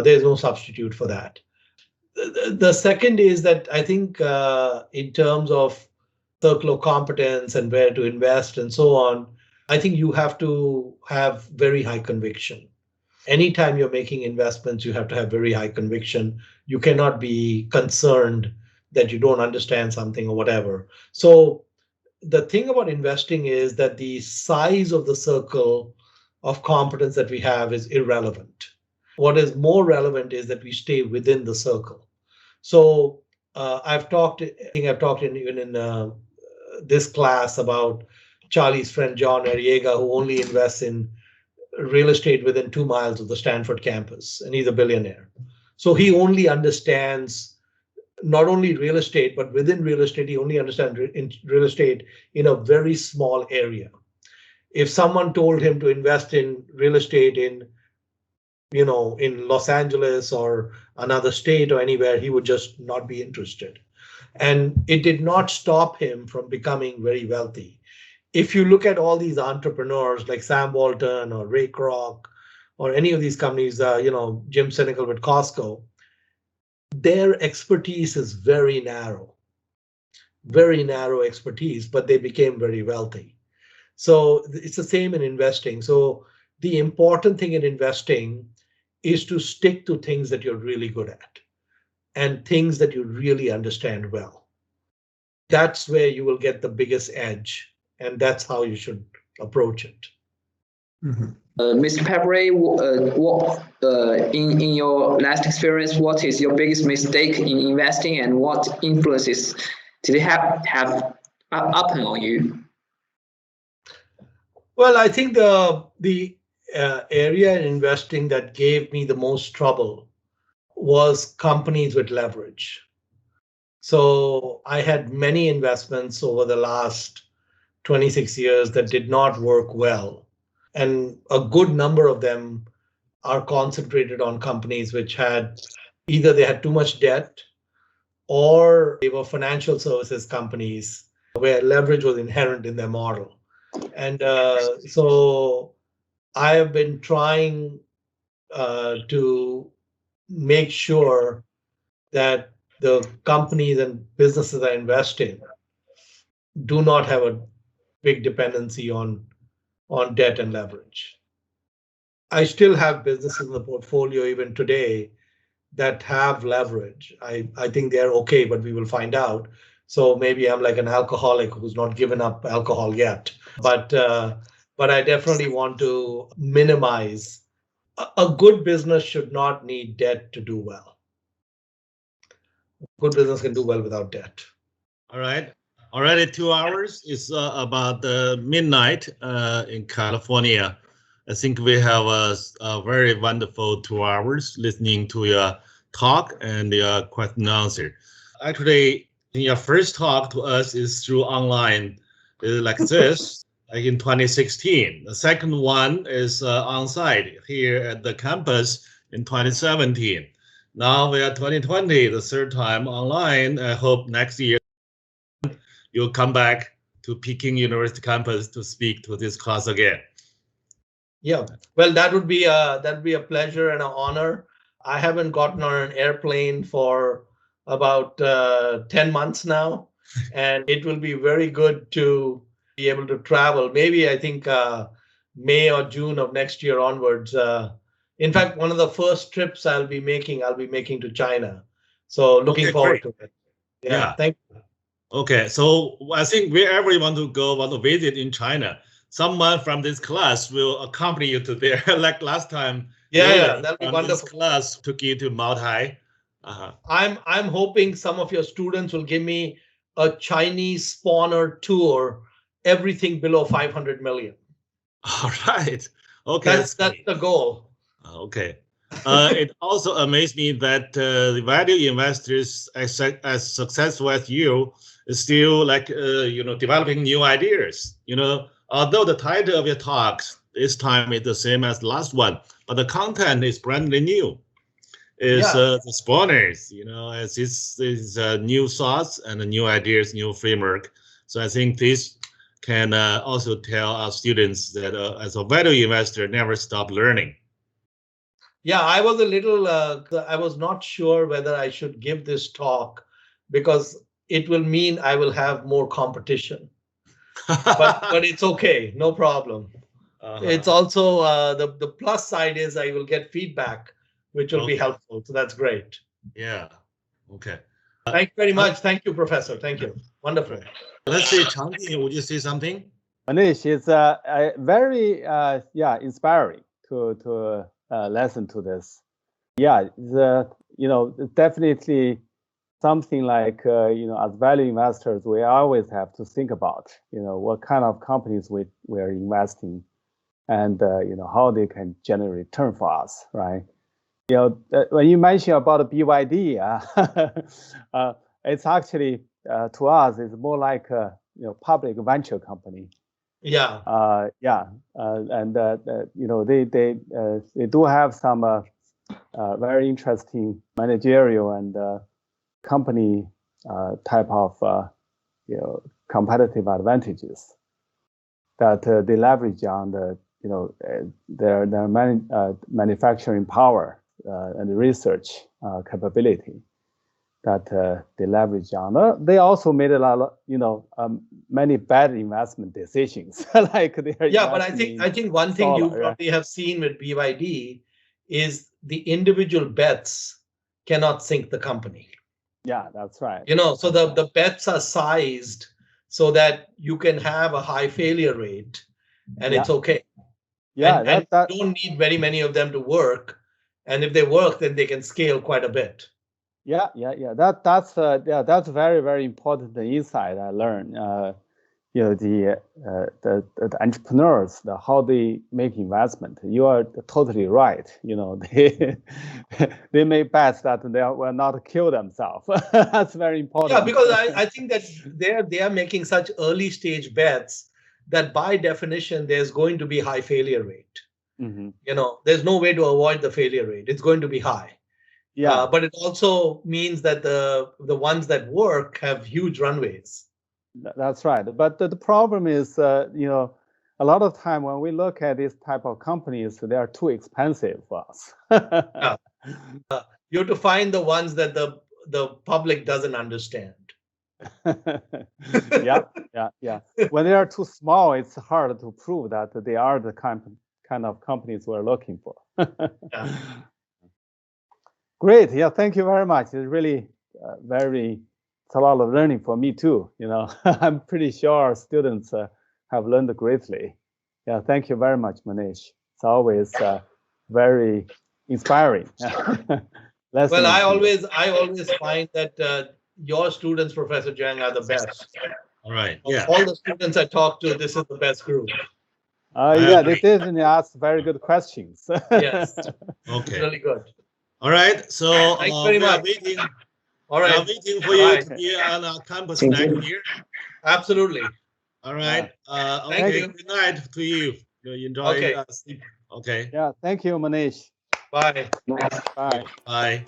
there's no substitute for that. The second is that I think in terms of circle of competence and where to invest and so on, I think you have to have very high conviction. Anytime you're making investments, you have to have very high conviction. You cannot be concerned that you don't understand something or whatever. So the thing about investing is that the size of the circle of competence that we have is irrelevant. What is more relevant is that we stay within the circle. So I've talked even in this class about Charlie's friend John Arriaga, who only invests in real estate within 2 miles of the Stanford campus, and he's a billionaire. So he only understands not only real estate, but within real estate, he only understands real estate in a very small area. If someone told him to invest in real estate in Los Angeles or another state or anywhere, he would just not be interested. And it did not stop him from becoming very wealthy. If you look at all these entrepreneurs like Sam Walton or Ray Kroc or any of these companies, Jim Sinegal with Costco, their expertise is very narrow expertise, but they became very wealthy. So it's the same in investing. So the important thing in investing is to stick to things that you're really good at and things that you really understand well. That's where you will get the biggest edge, and that's how you should approach it. Mm-hmm. Mr. Pabrai, in your last experience, what is your biggest mistake in investing, and what influences did it have happen on you? Well, I think the area in investing that gave me the most trouble was companies with leverage. So I had many investments over the last 26 years that did not work well. And a good number of them are concentrated on companies which had either they had too much debt or they were financial services companies where leverage was inherent in their model. And so I have been trying to make sure that the companies and businesses I invest in do not have a big dependency on debt and leverage. I still have businesses in the portfolio even today that have leverage. I think they're okay, but we will find out. So maybe I'm like an alcoholic who's not given up alcohol yet. But I definitely want to minimize. A good business should not need debt to do well. Good business can do well without debt. All right. Already 2 hours. It's about midnight in California. I think we have a very wonderful 2 hours listening to your talk and your question and answer. Actually, your first talk to us is through online, like this, like in 2016. The second one is on site here at the campus in 2017. Now we are 2020, the third time online. I hope next year you'll come back to Peking University campus to speak to this class again. Yeah, well, that would be a pleasure and an honor. I haven't gotten on an airplane for about 10 months now, and it will be very good to be able to travel. Maybe I think May or June of next year onwards. In fact, one of the first trips I'll be making to China. So looking forward to it. Yeah, thank you. Okay, so I think wherever you want to visit in China, someone from this class will accompany you to there. Like last time, that'll be wonderful. This class took you to Maotai. I'm hoping some of your students will give me a Chinese spawner tour, everything below 500 million. All right. Okay. That's the goal. Okay. It also amazed me that the value investors as successful as you is still developing new ideas. Although the title of your talks this time is the same as the last one, but the content is brand new. Is the spawners, as this is new thoughts and new ideas, new framework. So I think this can also tell our students that as a value investor, never stop learning. Yeah, I was a little, I was not sure whether I should give this talk because it will mean I will have more competition. but it's okay, no problem. It's also the plus side is I will get feedback, which will be helpful. So that's great. Yeah. Okay. Thank you very much. Thank you, Professor. Thank you. Wonderful. Let's see, Changji, would you say something? Manish, it's very inspiring to listen to this. Yeah, it's definitely something like as value investors, we always have to think about what kind of companies we are investing, and how they can generate return for us, right? When you mention about BYD, it's actually to us it's more like a public venture company. Yeah. And they do have some very interesting managerial and company type of competitive advantages that they leverage on their manufacturing power and research capability that they leverage on. They also made a lot of many bad investment decisions. Like but I think one thing you probably have seen with BYD is the individual bets cannot sink the company. Yeah, that's right. So the bets are sized so that you can have a high failure rate, and it's okay. Yeah, and you don't need very many of them to work, and if they work, then they can scale quite a bit. Yeah. That's very, very important insight I learned. The entrepreneurs, how they make investment. You are totally right. They make bets that they will not kill themselves. That's very important. Yeah, because I think that they are making such early stage bets that by definition there's going to be high failure rate. Mm-hmm. There's no way to avoid the failure rate. It's going to be high. Yeah, but it also means that the ones that work have huge runways. That's right. But the problem is, a lot of time when we look at this type of companies, they are too expensive for us. You have to find the ones that the public doesn't understand. Yeah. When they are too small, it's hard to prove that they are the kind of companies we're looking for. Yeah. Great. Yeah, thank you very much. It's really it's a lot of learning for me too. I'm pretty sure our students have learned greatly. Yeah, thank you very much, Mohnish. It's always very inspiring. Well, I always find that your students, Professor Jiang, are the best. All right. Yeah. All the students I talk to, this is the best group. Yeah, they definitely ask very good questions. Yes. Okay. Really good. All right. So thanks very much. All right. I'm waiting for you to be on our campus next year. Absolutely. All right. Thank Okay. you. Good night to you. You enjoy sleep. Okay. Yeah. Thank you, Mohnish. Bye. Bye. Bye.